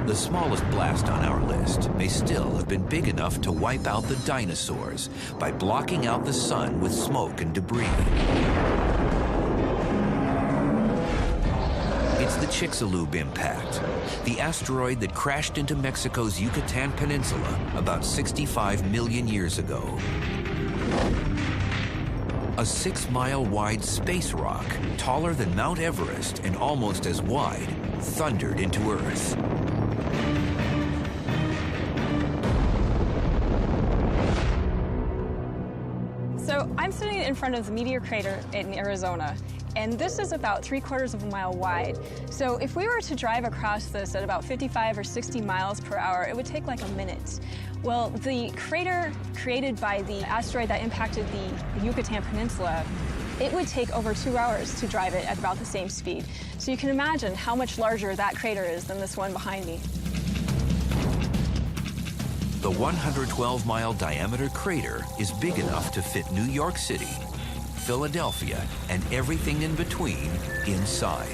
The smallest blast on our list may still have been big enough to wipe out the dinosaurs by blocking out the sun with smoke and debris. It's the Chicxulub impact, the asteroid that crashed into Mexico's Yucatan Peninsula about 65 million years ago. A 6-mile-wide space rock, taller than Mount Everest and almost as wide, thundered into Earth. So I'm sitting in front of the meteor crater in Arizona, and this is about 3/4 of a mile wide. So if we were to drive across this at about 55 or 60 miles per hour, it would take like a minute. Well, the crater created by the asteroid that impacted the Yucatan Peninsula, it would take over 2 hours to drive it at about the same speed. So you can imagine how much larger that crater is than this one behind me. The 112-mile diameter crater is big enough to fit New York City, Philadelphia, and everything in between inside.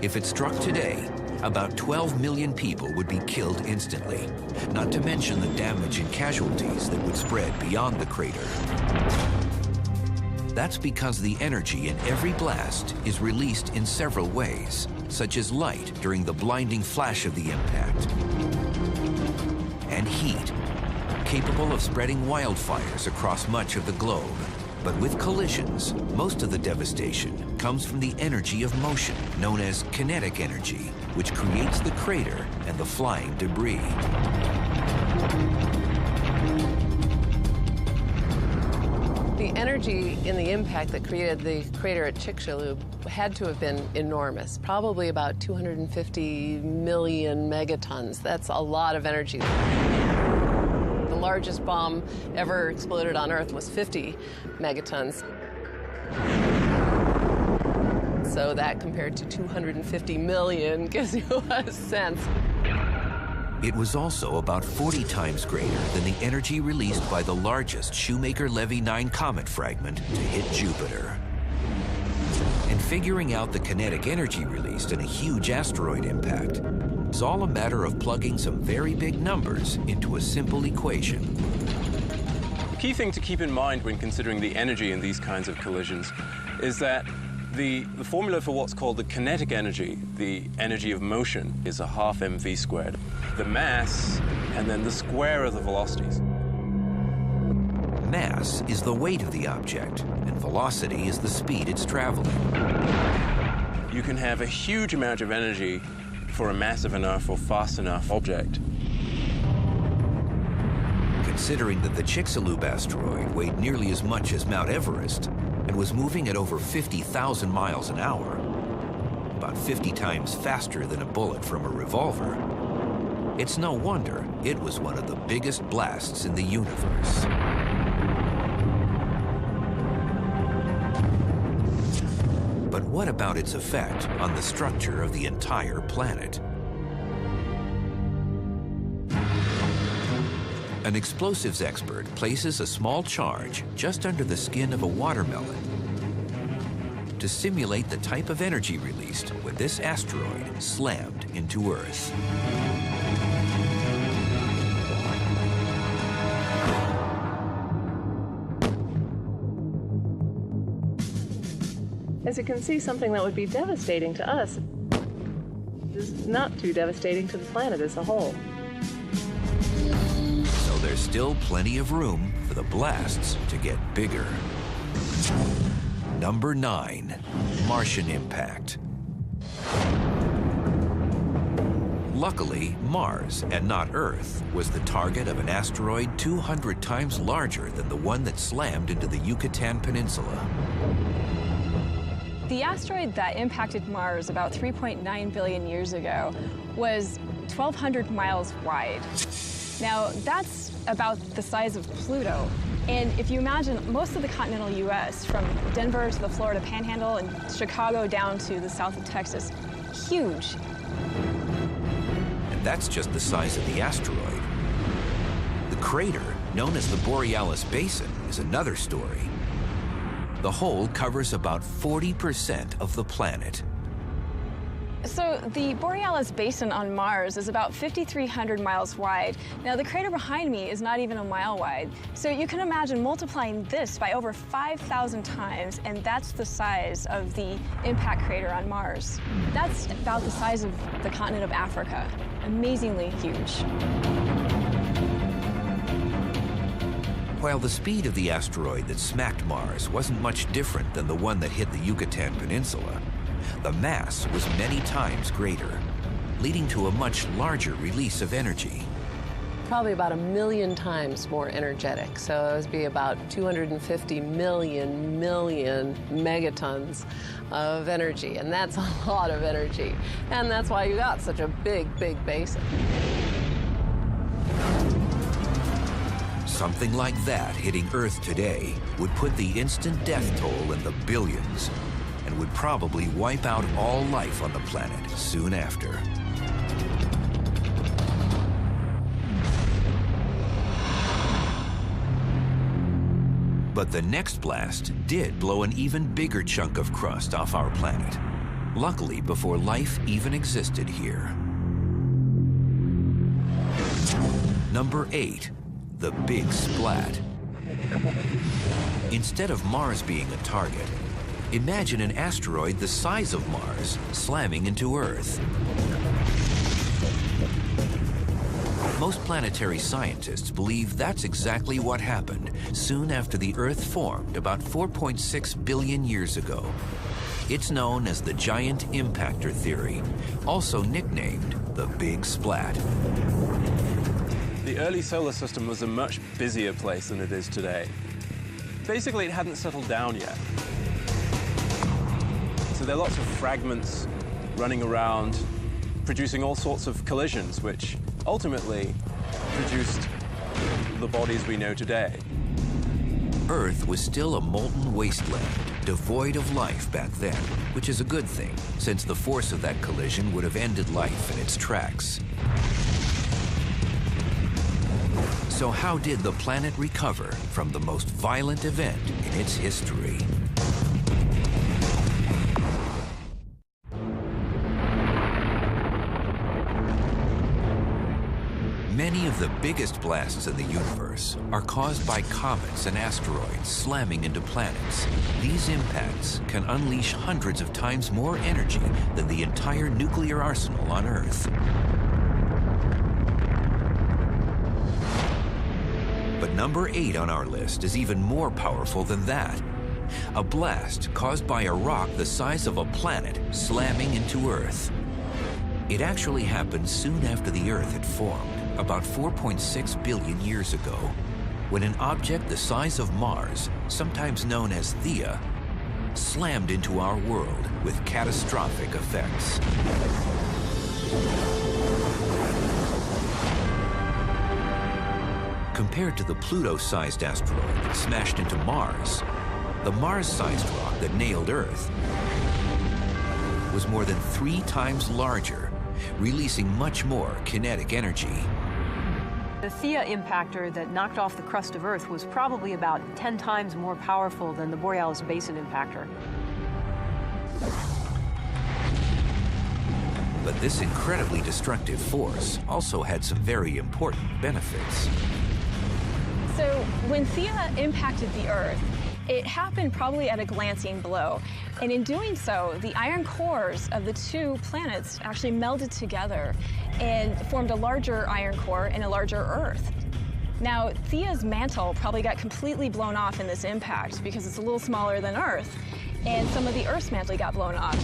If it struck today, about 12 million people would be killed instantly, not to mention the damage and casualties that would spread beyond the crater. That's because the energy in every blast is released in several ways, such as light during the blinding flash of the impact, and heat, capable of spreading wildfires across much of the globe. But with collisions, most of the devastation comes from the energy of motion, known as kinetic energy, which creates the crater and the flying debris. The energy in the impact that created the crater at Chicxulub had to have been enormous, probably about 250 million megatons. That's a lot of energy. The largest bomb ever exploded on Earth was 50 megatons. So that compared to 250 million gives you a sense. It was also about 40 times greater than the energy released by the largest Shoemaker-Levy 9 comet fragment to hit Jupiter. And figuring out the kinetic energy released in a huge asteroid impact is all a matter of plugging some very big numbers into a simple equation. The key thing to keep in mind when considering the energy in these kinds of collisions is that the formula for what's called the kinetic energy, the energy of motion, is a half mv squared. The mass, and then the square of the velocities. Mass is the weight of the object, and velocity is the speed it's traveling. You can have a huge amount of energy for a massive enough or fast enough object. Considering that the Chicxulub asteroid weighed nearly as much as Mount Everest and was moving at over 50,000 miles an hour, about 50 times faster than a bullet from a revolver, it's no wonder it was one of the biggest blasts in the universe. But what about its effect on the structure of the entire planet? An explosives expert places a small charge just under the skin of a watermelon to simulate the type of energy released when this asteroid slammed into Earth. As you can see, something that would be devastating to us is not too devastating to the planet as a whole. So there's still plenty of room for the blasts to get bigger. Number 9, Martian impact. Luckily, Mars, and not Earth, was the target of an asteroid 200 times larger than the one that slammed into the Yucatan Peninsula. The asteroid that impacted Mars about 3.9 billion years ago was 1,200 miles wide. Now, that's about the size of Pluto. And if you imagine most of the continental US, from Denver to the Florida Panhandle and Chicago down to the south of Texas, huge. And that's just the size of the asteroid. The crater, known as the Borealis Basin, is another story. The hole covers about 40% of the planet. So the Borealis Basin on Mars is about 5,300 miles wide. Now the crater behind me is not even a mile wide. So you can imagine multiplying this by over 5,000 times, and that's the size of the impact crater on Mars. That's about the size of the continent of Africa. Amazingly huge. While the speed of the asteroid that smacked Mars wasn't much different than the one that hit the Yucatan Peninsula, the mass was many times greater, leading to a much larger release of energy. Probably about 1,000,000 times more energetic. So it would be about 250 million megatons of energy. And that's a lot of energy. And that's why you got such a big, big basin. Something like that hitting Earth today would put the instant death toll in the billions and would probably wipe out all life on the planet soon after. But the next blast did blow an even bigger chunk of crust off our planet, luckily before life even existed here. Number 8. The Big Splat. Instead of Mars being a target, imagine an asteroid the size of Mars slamming into Earth. Most planetary scientists believe that's exactly what happened soon after the Earth formed about 4.6 billion years ago. It's known as the giant impactor theory, also nicknamed the Big Splat. The early solar system was a much busier place than it is today. Basically, it hadn't settled down yet. So there are lots of fragments running around, producing all sorts of collisions, which ultimately produced the bodies we know today. Earth was still a molten wasteland, devoid of life back then, which is a good thing, since the force of that collision would have ended life in its tracks. So how did the planet recover from the most violent event in its history? Many of the biggest blasts in the universe are caused by comets and asteroids slamming into planets. These impacts can unleash hundreds of times more energy than the entire nuclear arsenal on Earth. But number 8 on our list is even more powerful than that. A blast caused by a rock the size of a planet slamming into Earth. It actually happened soon after the Earth had formed, about 4.6 billion years ago, when an object the size of Mars, sometimes known as Theia, slammed into our world with catastrophic effects. Compared to the Pluto-sized asteroid that smashed into Mars, the Mars-sized rock that nailed Earth was more than 3 times larger, releasing much more kinetic energy. The Theia impactor that knocked off the crust of Earth was probably about 10 times more powerful than the Borealis Basin impactor. But this incredibly destructive force also had some very important benefits. So when Theia impacted the Earth, it happened probably at a glancing blow. And in doing so, the iron cores of the 2 planets actually melded together and formed a larger iron core and a larger Earth. Now, Theia's mantle probably got completely blown off in this impact because it's a little smaller than Earth, and some of the Earth's mantle got blown off.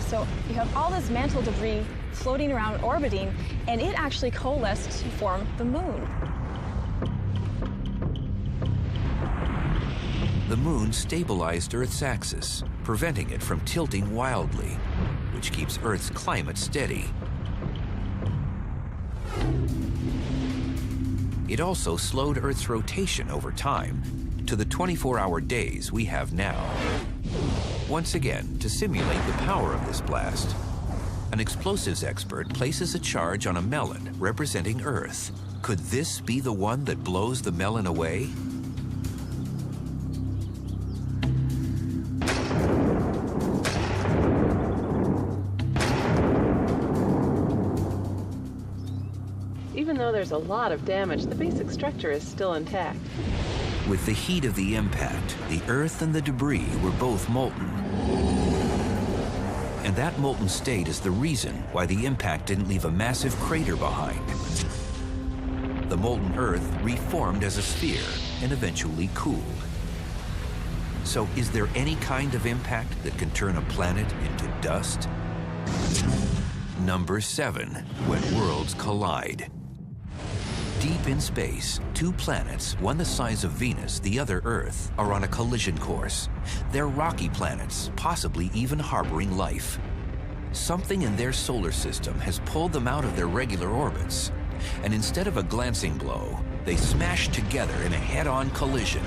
So you have all this mantle debris floating around, orbiting, and it actually coalesced to form the Moon. The Moon stabilized Earth's axis, preventing it from tilting wildly, which keeps Earth's climate steady. It also slowed Earth's rotation over time to the 24-hour days we have now. Once again, to simulate the power of this blast, an explosives expert places a charge on a melon representing Earth. Could this be the one that blows the melon away? Even though there's a lot of damage, the basic structure is still intact. With the heat of the impact, the Earth and the debris were both molten. And that molten state is the reason why the impact didn't leave a massive crater behind. The molten Earth reformed as a sphere and eventually cooled. So is there any kind of impact that can turn a planet into dust? Number 7, when worlds collide. Deep in space, 2 planets, one the size of Venus, the other Earth, are on a collision course. They're rocky planets, possibly even harboring life. Something in their solar system has pulled them out of their regular orbits, and instead of a glancing blow, they smash together in a head-on collision.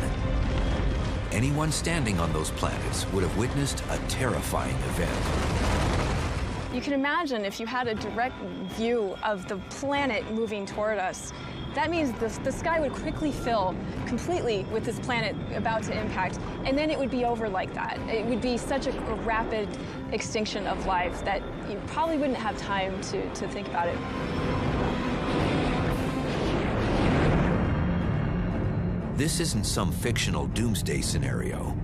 Anyone standing on those planets would have witnessed a terrifying event. You can imagine if you had a direct view of the planet moving toward us, that means the sky would quickly fill completely with this planet about to impact, and then it would be over like that. It would be such a rapid extinction of life that you probably wouldn't have time to think about it. This isn't some fictional doomsday scenario.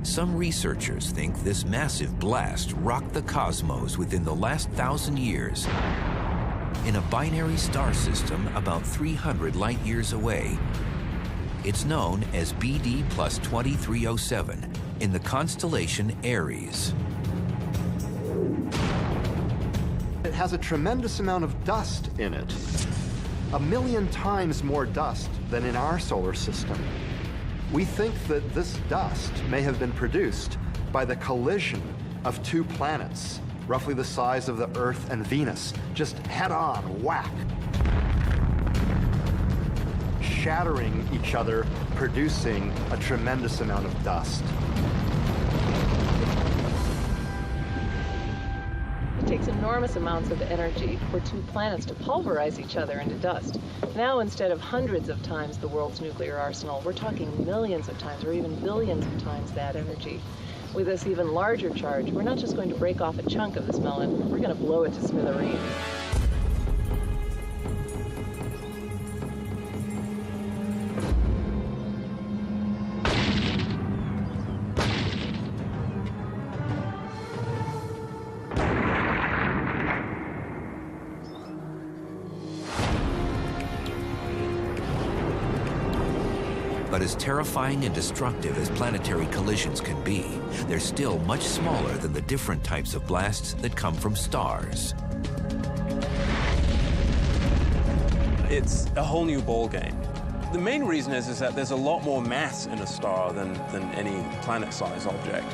Some researchers think this massive blast rocked the cosmos within the last 1,000 years. In a binary star system about 300 light years away. It's known as BD plus 2307 in the constellation Aries. It has a tremendous amount of dust in it. 1,000,000 times more dust than in our solar system. We think that this dust may have been produced by the collision of 2 planets, roughly the size of the Earth and Venus, just head-on, whack. shattering each other, producing a tremendous amount of dust. It takes enormous amounts of energy for two planets to pulverize each other into dust. Now, instead of hundreds of times the world's nuclear arsenal, we're talking millions of times or even billions of times that energy. With this even larger charge, we're not just going to break off a chunk of this melon, we're going to blow it to smithereens. But as terrifying and destructive as planetary collisions can be, they're still much smaller than the different types of blasts that come from stars. It's a whole new ballgame. The main reason is that there's a lot more mass in a star than any planet-sized object.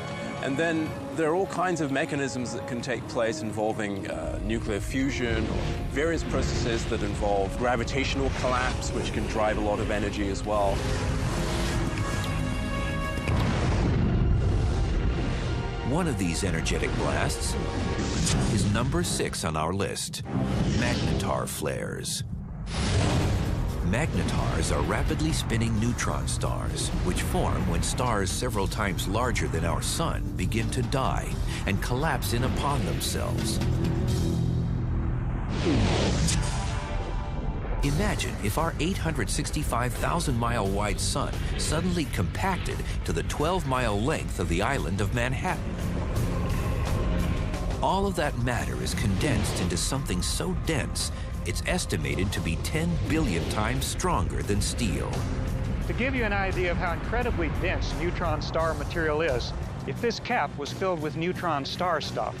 And then there are all kinds of mechanisms that can take place involving nuclear fusion or various processes that involve gravitational collapse, which can drive a lot of energy as well. One of these energetic blasts is number 6 on our list, magnetar flares. Magnetars are rapidly spinning neutron stars, which form when stars several times larger than our sun begin to die and collapse in upon themselves. Imagine if our 865,000-mile-wide sun suddenly compacted to the 12-mile length of the island of Manhattan. All of that matter is condensed into something so dense, it's estimated to be 10 billion times stronger than steel. To give you an idea of how incredibly dense neutron star material is, if this cap was filled with neutron star stuff,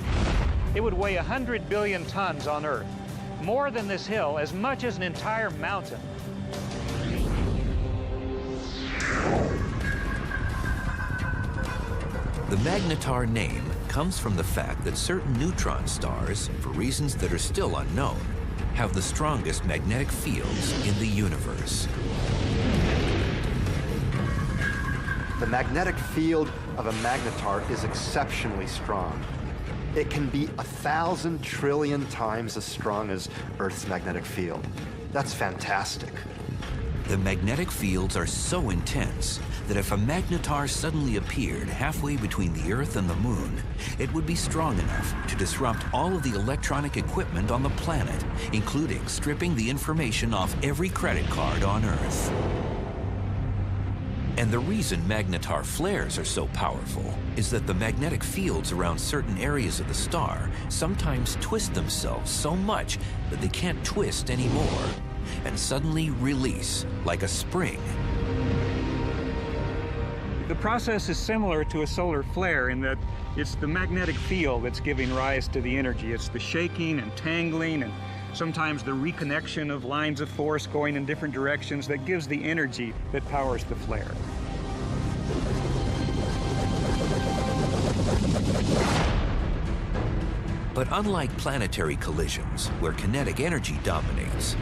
it would weigh 100 billion tons on Earth. More than this hill, as much as an entire mountain. The magnetar name comes from the fact that certain neutron stars, for reasons that are still unknown, have the strongest magnetic fields in the universe. The magnetic field of a magnetar is exceptionally strong. It can be 1,000 trillion times as strong as Earth's magnetic field. That's fantastic. The magnetic fields are so intense that if a magnetar suddenly appeared halfway between the Earth and the Moon, it would be strong enough to disrupt all of the electronic equipment on the planet, including stripping the information off every credit card on Earth. And the reason magnetar flares are so powerful is that the magnetic fields around certain areas of the star sometimes twist themselves so much that they can't twist anymore, and suddenly release like a spring. The process is similar to a solar flare in that it's the magnetic field that's giving rise to the energy. It's the shaking and tangling and sometimes the reconnection of lines of force going in different directions that gives the energy that powers the flare. But unlike planetary collisions, where kinetic energy dominates,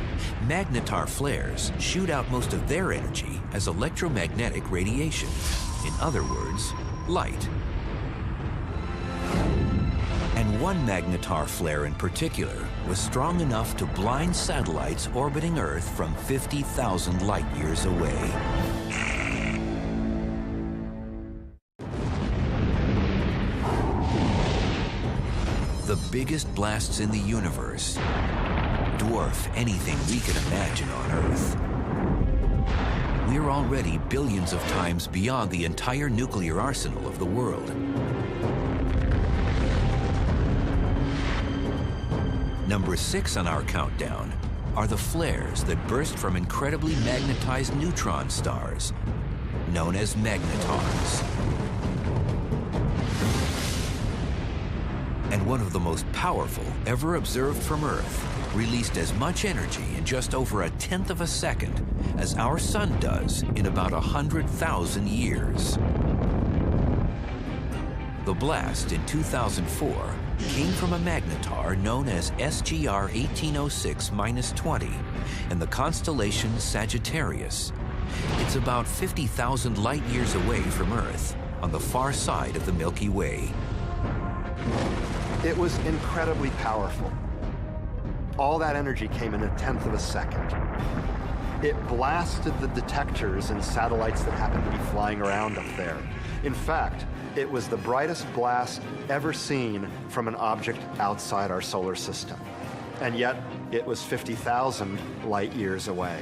magnetar flares shoot out most of their energy as electromagnetic radiation. In other words, light. And one magnetar flare in particular was strong enough to blind satellites orbiting Earth from 50,000 light years away. The biggest blasts in the universe dwarf anything we can imagine on Earth. We're already billions of times beyond the entire nuclear arsenal of the world. Number 6 on our countdown are the flares that burst from incredibly magnetized neutron stars, known as magnetars. And one of the most powerful ever observed from Earth released as much energy in just over 1/10 of a second as our sun does in about 100,000 years. The blast in 2004 came from a magnetar known as SGR 1806-20 in the constellation Sagittarius. It's about 50,000 light years away from Earth, on the far side of the Milky Way. It was incredibly powerful. All that energy came in 1/10 of a second. It blasted the detectors and satellites that happened to be flying around up there. In fact, it was the brightest blast ever seen from an object outside our solar system. And yet, it was 50,000 light years away.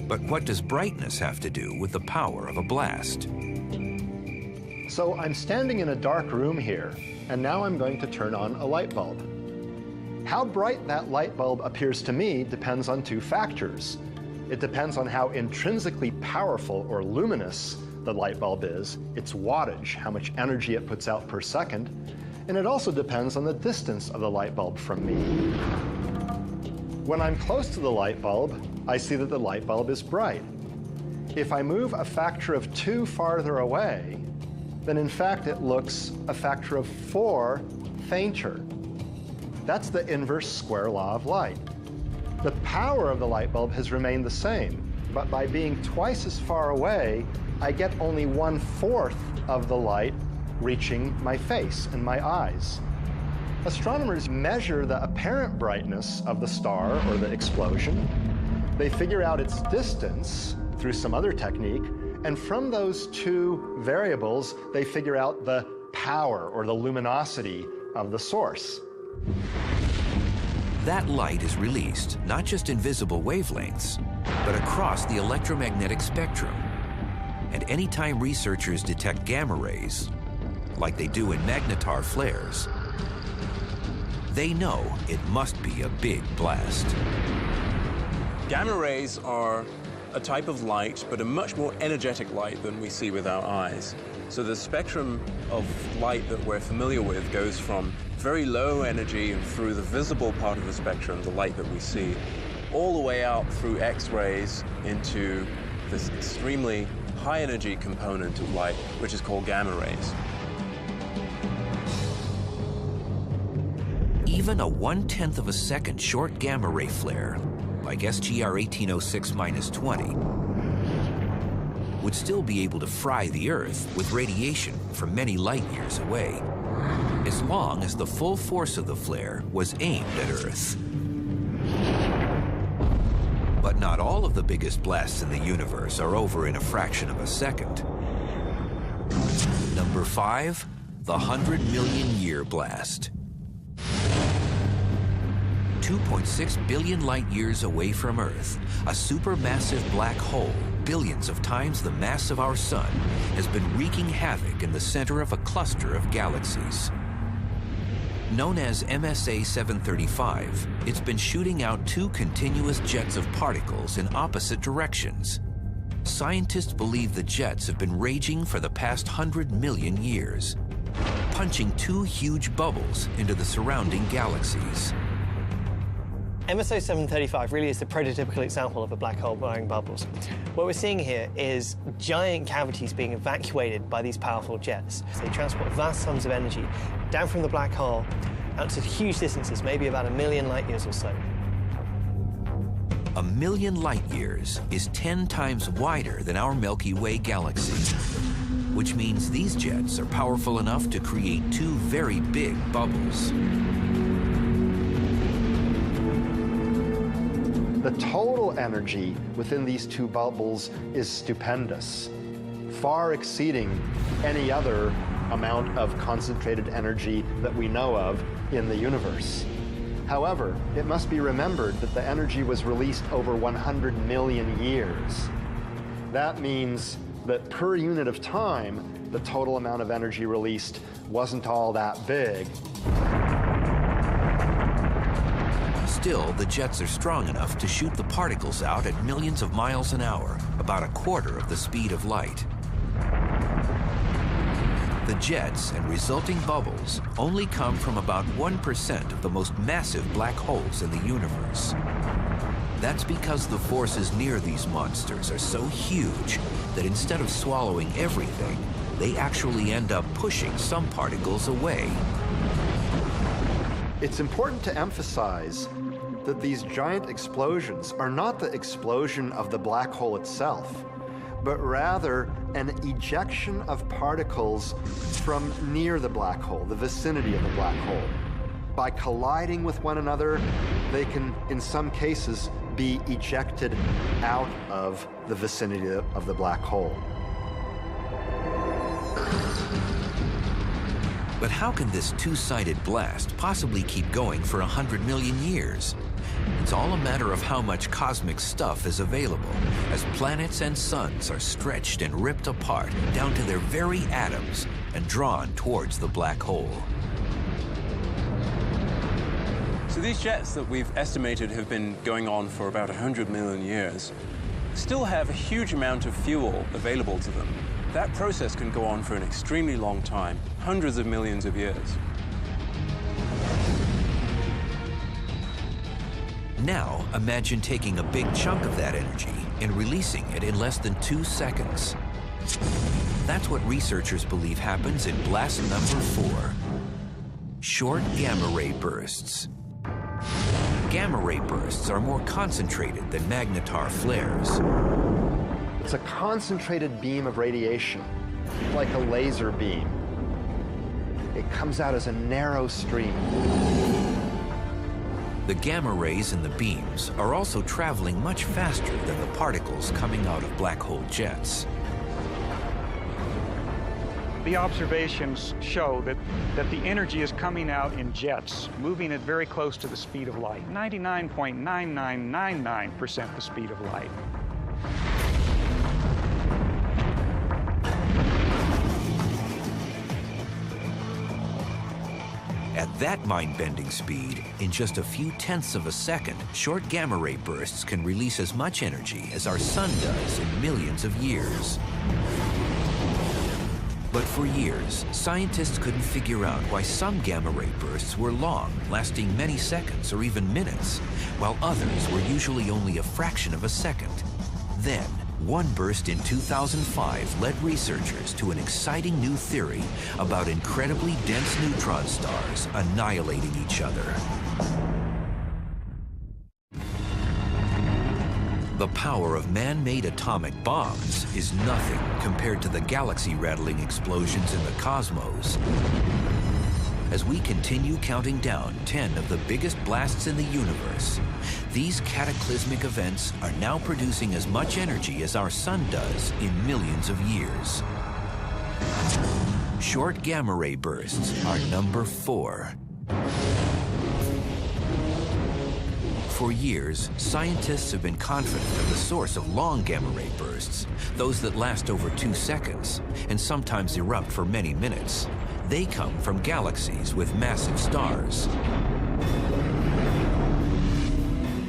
But what does brightness have to do with the power of a blast? So I'm standing in a dark room here, and now I'm going to turn on a light bulb. How bright that light bulb appears to me depends on two factors. It depends on how intrinsically powerful or luminous the light bulb is, its wattage, how much energy it puts out per second, and it also depends on the distance of the light bulb from me. When I'm close to the light bulb, I see that the light bulb is bright. If I move a factor of 2 farther away, then in fact it looks a factor of 4 fainter. That's the inverse square law of light. The power of the light bulb has remained the same, but by being twice as far away, I get only 1/4 of the light reaching my face and my eyes. Astronomers measure the apparent brightness of the star or the explosion. They figure out its distance through some other technique, and from those two variables, they figure out the power or the luminosity of the source. That light is released not just in visible wavelengths, but across the electromagnetic spectrum. And anytime researchers detect gamma rays, like they do in magnetar flares, they know it must be a big blast. Gamma rays are a type of light, but a much more energetic light than we see with our eyes. So the spectrum of light that we're familiar with goes from very low energy and through the visible part of the spectrum, the light that we see, all the way out through X-rays into this extremely high energy component of light, which is called gamma rays. Even a 1/10 of a second short gamma ray flare, like SGR 1806-20, would still be able to fry the Earth with radiation from many light years away, as long as the full force of the flare was aimed at Earth. But not all of the biggest blasts in the universe are over in a fraction of a second. Number 5, the 100 million year blast. 2.6 billion light years away from Earth, a supermassive black hole, billions of times the mass of our sun, has been wreaking havoc in the center of a cluster of galaxies. Known as MSA 735, it's been shooting out 2 continuous jets of particles in opposite directions. Scientists believe the jets have been raging for the past 100 million years, punching 2 huge bubbles into the surrounding galaxies. MSA 735 really is the prototypical example of a black hole blowing bubbles. What we're seeing here is giant cavities being evacuated by these powerful jets. They transport vast sums of energy down from the black hole out to huge distances, maybe about 1 million light years or so. 1 million light years is 10 times wider than our Milky Way galaxy, which means these jets are powerful enough to create 2 very big bubbles. The total energy within these 2 bubbles is stupendous, far exceeding any other amount of concentrated energy that we know of in the universe. However, it must be remembered that the energy was released over 100 million years. That means that per unit of time, the total amount of energy released wasn't all that big. Still, the jets are strong enough to shoot the particles out at millions of miles an hour, about 1/4 of the speed of light. The jets and resulting bubbles only come from about 1% of the most massive black holes in the universe. That's because the forces near these monsters are so huge that instead of swallowing everything, they actually end up pushing some particles away. It's important to emphasize that these giant explosions are not the explosion of the black hole itself, but rather an ejection of particles from near the black hole, the vicinity of the black hole. By colliding with one another, they can, in some cases, be ejected out of the vicinity of the black hole. But how can this two-sided blast possibly keep going for 100 million years? It's all a matter of how much cosmic stuff is available, as planets and suns are stretched and ripped apart down to their very atoms and drawn towards the black hole. So these jets that we've estimated have been going on for about 100 million years still have a huge amount of fuel available to them. That process can go on for an extremely long time, hundreds of millions of years. Now, imagine taking a big chunk of that energy and releasing it in less than 2 seconds. That's what researchers believe happens in blast number 4, short gamma ray bursts. Gamma ray bursts are more concentrated than magnetar flares. It's a concentrated beam of radiation, like a laser beam. It comes out as a narrow stream. The gamma rays in the beams are also traveling much faster than the particles coming out of black hole jets. The observations show that the energy is coming out in jets, moving at very close to the speed of light, 99.9999% the speed of light. At that mind-bending speed, in just a few tenths of a second, short gamma ray bursts can release as much energy as our sun does in millions of years. But for years, scientists couldn't figure out why some gamma ray bursts were long, lasting many seconds or even minutes, while others were usually only a fraction of a second. Then, one burst in 2005 led researchers to an exciting new theory about incredibly dense neutron stars annihilating each other. The power of man-made atomic bombs is nothing compared to the galaxy-rattling explosions in the cosmos. As we continue counting down 10 of the biggest blasts in the universe, these cataclysmic events are now producing as much energy as our sun does in millions of years. Short gamma ray bursts are number 4. For years, scientists have been confident of the source of long gamma ray bursts, those that last over 2 seconds and sometimes erupt for many minutes. They come from galaxies with massive stars.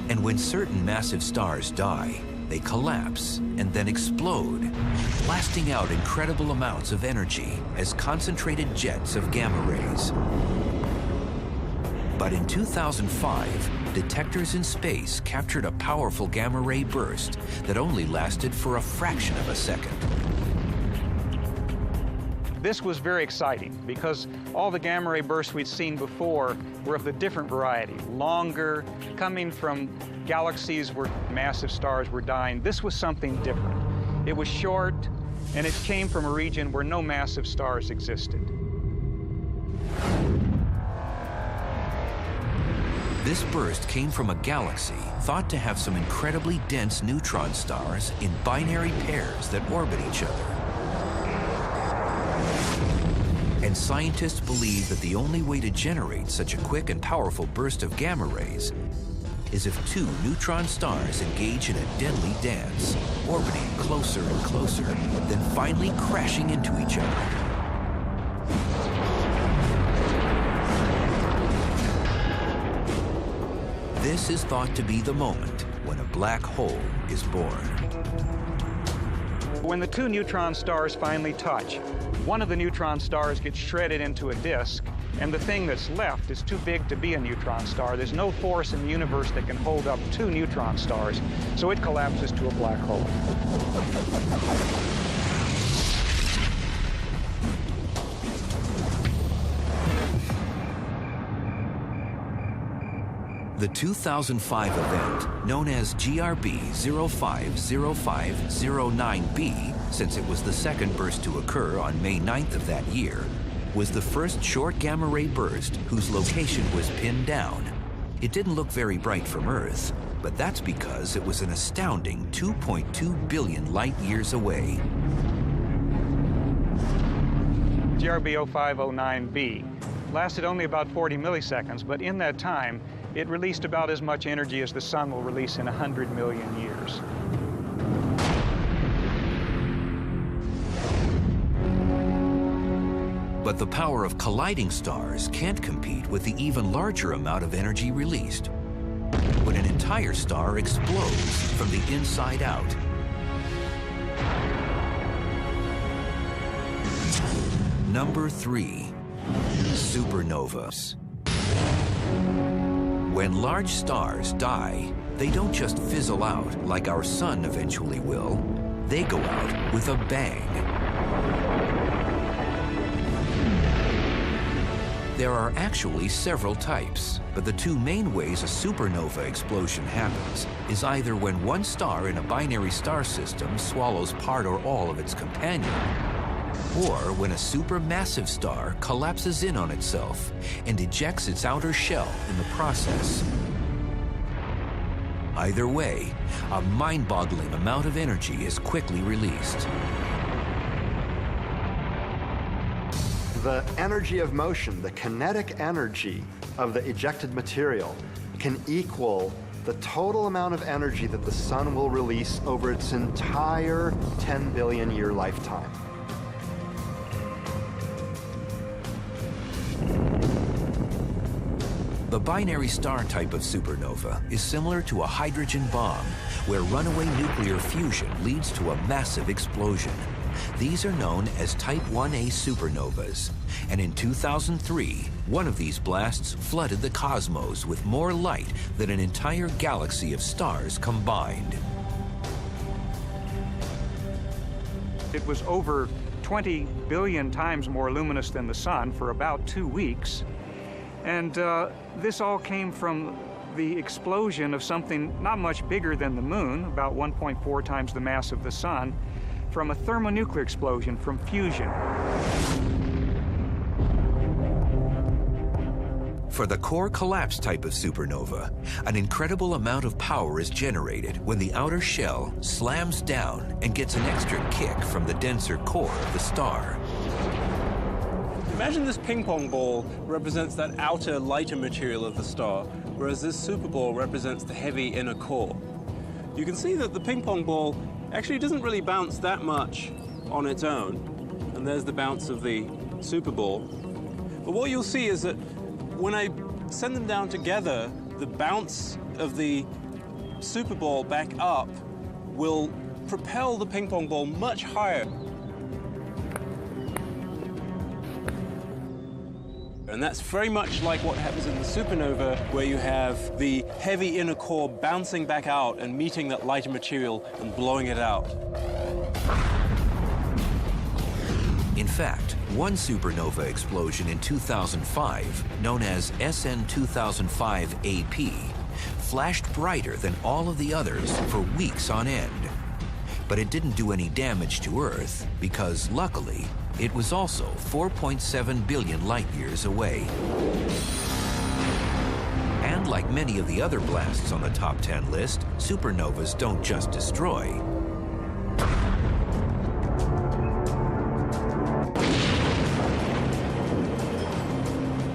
And when certain massive stars die, they collapse and then explode, blasting out incredible amounts of energy as concentrated jets of gamma rays. But in 2005, detectors in space captured a powerful gamma ray burst that only lasted for a fraction of a second. This was very exciting because all the gamma ray bursts we'd seen before were of the different variety, longer, coming from galaxies where massive stars were dying. This was something different. It was short, and it came from a region where no massive stars existed. This burst came from a galaxy thought to have some incredibly dense neutron stars in binary pairs that orbit each other. And scientists believe that the only way to generate such a quick and powerful burst of gamma rays is if 2 neutron stars engage in a deadly dance, orbiting closer and closer, then finally crashing into each other. This is thought to be the moment when a black hole is born. When the 2 neutron stars finally touch, one of the neutron stars gets shredded into a disk, and the thing that's left is too big to be a neutron star. There's no force in the universe that can hold up two neutron stars, so it collapses to a black hole. The 2005 event, known as GRB 050509b, since it was the second burst to occur on May 9th of that year, was the first short gamma-ray burst whose location was pinned down. It didn't look very bright from Earth, but that's because it was an astounding 2.2 billion light-years away. GRB 0509b lasted only about 40 milliseconds, but in that time, it released about as much energy as the sun will release in 100 million years. But the power of colliding stars can't compete with the even larger amount of energy released when an entire star explodes from the inside out. Number 3, supernovas. When large stars die, they don't just fizzle out like our sun eventually will. They go out with a bang. There are actually several types, but the two main ways a supernova explosion happens is either when one star in a binary star system swallows part or all of its companion, or when a supermassive star collapses in on itself and ejects its outer shell in the process. Either way, a mind-boggling amount of energy is quickly released. The energy of motion, the kinetic energy of the ejected material, can equal the total amount of energy that the sun will release over its entire 10 billion year lifetime. The binary star type of supernova is similar to a hydrogen bomb, where runaway nuclear fusion leads to a massive explosion. These are known as Type 1a supernovas, and in 2003, one of these blasts flooded the cosmos with more light than an entire galaxy of stars combined. It was over 20 billion times more luminous than the sun for about 2 weeks. And this all came from the explosion of something not much bigger than the moon, about 1.4 times the mass of the sun, from a thermonuclear explosion from fusion. For the core collapse type of supernova, an incredible amount of power is generated when the outer shell slams down and gets an extra kick from the denser core of the star. Imagine this ping pong ball represents that outer, lighter material of the star, whereas this superball represents the heavy inner core. You can see that the ping pong ball actually doesn't really bounce that much on its own, and there's the bounce of the superball. But what you'll see is that when I send them down together, the bounce of the superball back up will propel the ping pong ball much higher. And that's very much like what happens in the supernova, where you have the heavy inner core bouncing back out and meeting that lighter material and blowing it out. In fact, one supernova explosion in 2005, known as SN 2005AP, flashed brighter than all of the others for weeks on end. But it didn't do any damage to Earth because, luckily, it was also 4.7 billion light-years away. And like many of the other blasts on the top 10 list, supernovas don't just destroy.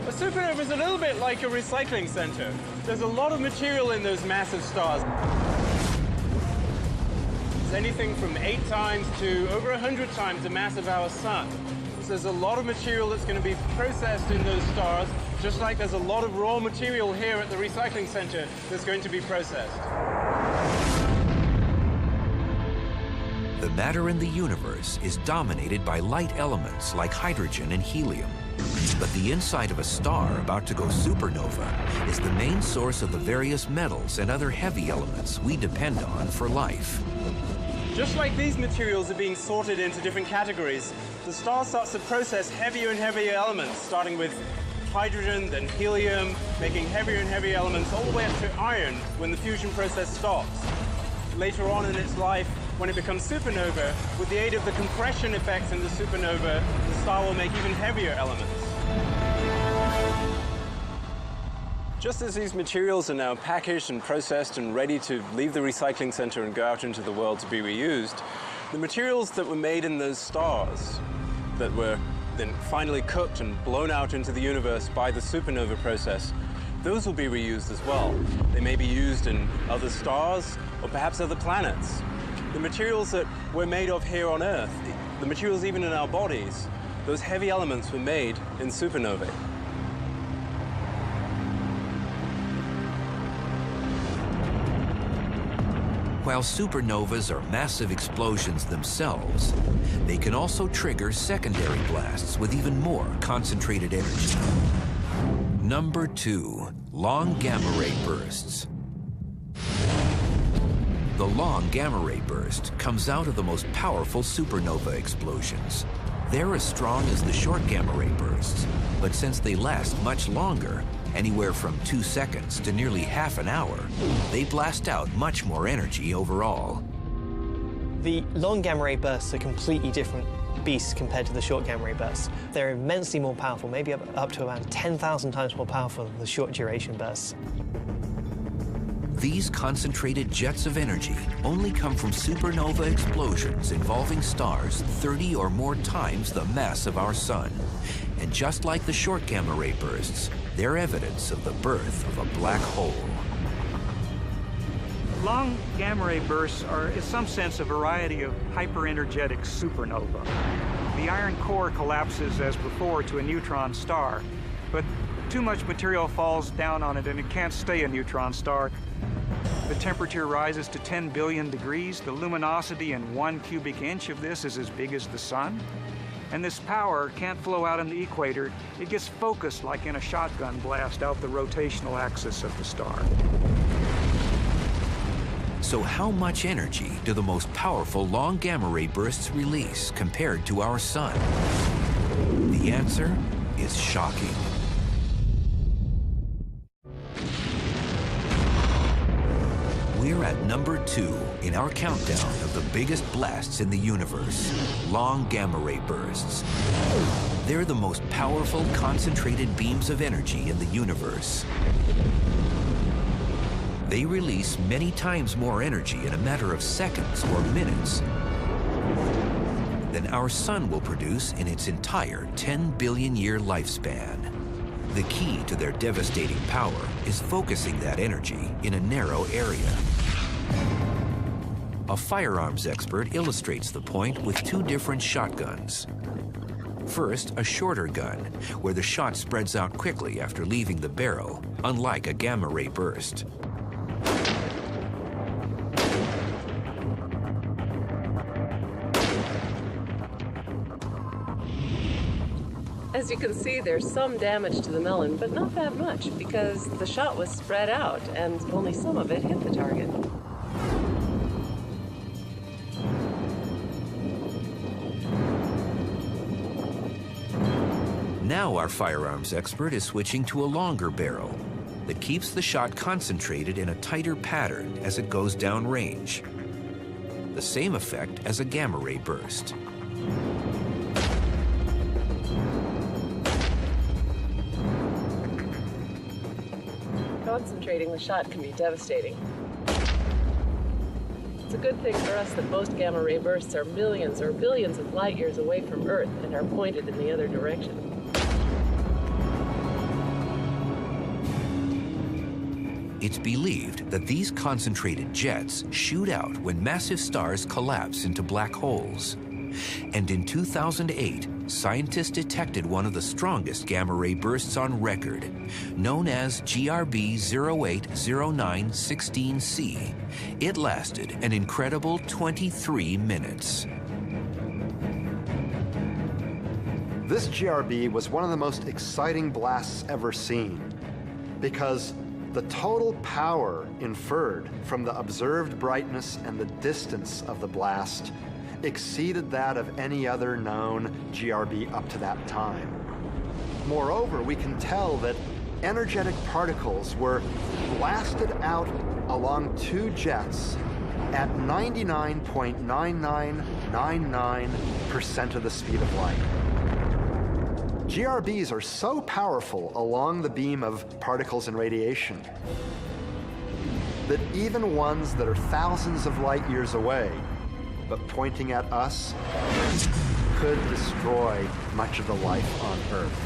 A supernova is a little bit like a recycling center. There's a lot of material in those massive stars. It's anything from 8 times to over 100 times the mass of our sun. So there's a lot of material that's going to be processed in those stars, just like there's a lot of raw material here at the recycling center that's going to be processed. The matter in the universe is dominated by light elements like hydrogen and helium. But the inside of a star about to go supernova is the main source of the various metals and other heavy elements we depend on for life. Just like these materials are being sorted into different categories, the star starts to process heavier and heavier elements, starting with hydrogen, then helium, making heavier and heavier elements all the way up to iron when the fusion process stops. Later on in its life, when it becomes supernova, with the aid of the compression effects in the supernova, the star will make even heavier elements. Just as these materials are now packaged and processed and ready to leave the recycling center and go out into the world to be reused, the materials that were made in those stars that were then finally cooked and blown out into the universe by the supernova process, those will be reused as well. They may be used in other stars or perhaps other planets. The materials that we're made of here on Earth, the materials even in our bodies, those heavy elements were made in supernovae. While supernovas are massive explosions themselves, they can also trigger secondary blasts with even more concentrated energy. Number 2, long gamma-ray bursts. The long gamma-ray burst comes out of the most powerful supernova explosions. They're as strong as the short gamma-ray bursts, but since they last much longer, anywhere from 2 seconds to nearly half an hour, they blast out much more energy overall. The long gamma-ray bursts are completely different beasts compared to the short gamma-ray bursts. They're immensely more powerful, maybe up to around 10,000 times more powerful than the short duration bursts. These concentrated jets of energy only come from supernova explosions involving stars 30 or more times the mass of our sun. And just like the short gamma-ray bursts, they're evidence of the birth of a black hole. Long gamma-ray bursts are, in some sense, a variety of hyperenergetic supernova. The iron core collapses as before to a neutron star, but too much material falls down on it and it can't stay a neutron star. The temperature rises to 10 billion degrees. The luminosity in 1 cubic inch of this is as big as the sun. And this power can't flow out on the equator. It gets focused like in a shotgun blast out the rotational axis of the star. So how much energy do the most powerful long gamma-ray bursts release compared to our sun? The answer is shocking. We're at number 2 in our countdown of the biggest blasts in the universe, long gamma-ray bursts. They're the most powerful concentrated beams of energy in the universe. They release many times more energy in a matter of seconds or minutes than our sun will produce in its entire 10 billion year lifespan. The key to their devastating power is focusing that energy in a narrow area. A firearms expert illustrates the point with 2 different shotguns. First, a shorter gun, where the shot spreads out quickly after leaving the barrel, unlike a gamma-ray burst. As you can see, there's some damage to the melon, but not that much because the shot was spread out and only some of it hit the target. Now our firearms expert is switching to a longer barrel that keeps the shot concentrated in a tighter pattern as it goes downrange. The same effect as a gamma-ray burst. Concentrating the shot can be devastating. It's a good thing for us that most gamma-ray bursts are millions or billions of light years away from Earth and are pointed in the other direction. It's believed that these concentrated jets shoot out when massive stars collapse into black holes. And in 2008, scientists detected one of the strongest gamma-ray bursts on record, known as GRB 080916C. It lasted an incredible 23 minutes. This GRB was one of the most exciting blasts ever seen because the total power inferred from the observed brightness and the distance of the blast exceeded that of any other known GRB up to that time. Moreover, we can tell that energetic particles were blasted out along two jets at 99.9999% of the speed of light. GRBs are so powerful along the beam of particles and radiation that even ones that are thousands of light years away, but pointing at us, could destroy much of the life on Earth.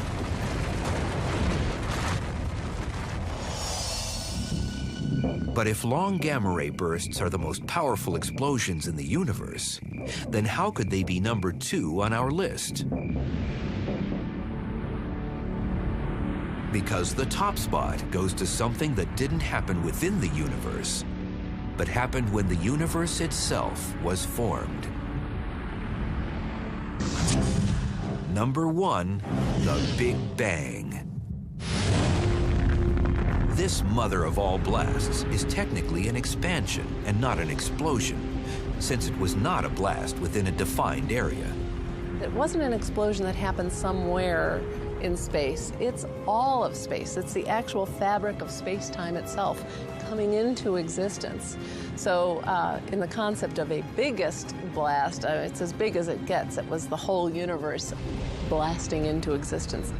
But if long gamma-ray bursts are the most powerful explosions in the universe, then how could they be number 2 on our list? Because the top spot goes to something that didn't happen within the universe, but happened when the universe itself was formed. Number 1, the Big Bang. This mother of all blasts is technically an expansion and not an explosion, since it was not a blast within a defined area. It wasn't an explosion that happened somewhere in space. It's all of space. It's the actual fabric of space-time itself coming into existence. So in the concept of a biggest blast, it's as big as it gets. It was the whole universe blasting into existence.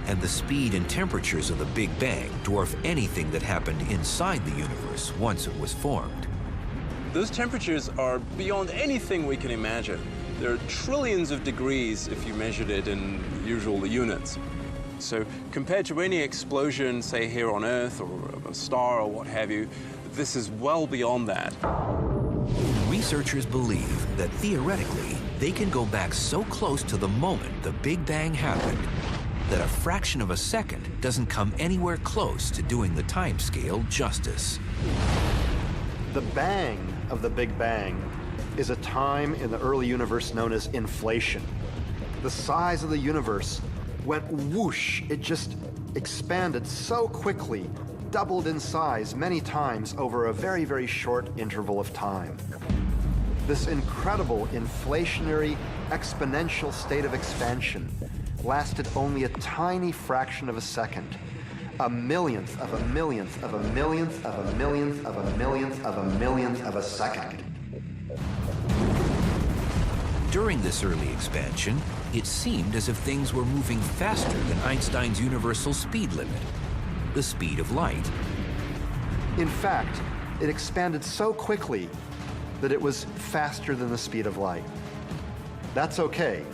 And the speed and temperatures of the Big Bang dwarf anything that happened inside the universe once it was formed. Those temperatures are beyond anything we can imagine. There are trillions of degrees if you measured it in usual units. So compared to any explosion, say here on Earth or a star or what have you, this is well beyond that. Researchers believe that theoretically, they can go back so close to the moment the Big Bang happened that a fraction of a second doesn't come anywhere close to doing the timescale justice. The bang of the Big Bang is a time in the early universe known as inflation. The size of the universe went whoosh. It just expanded so quickly, doubled in size many times over a very, very short interval of time. This incredible inflationary exponential state of expansion lasted only a tiny fraction of a second. A millionth of a millionth of a millionth of a millionth of a millionth of a millionth of a second. During this early expansion, it seemed as if things were moving faster than Einstein's universal speed limit, the speed of light. In fact, it expanded so quickly that it was faster than the speed of light. That's okay,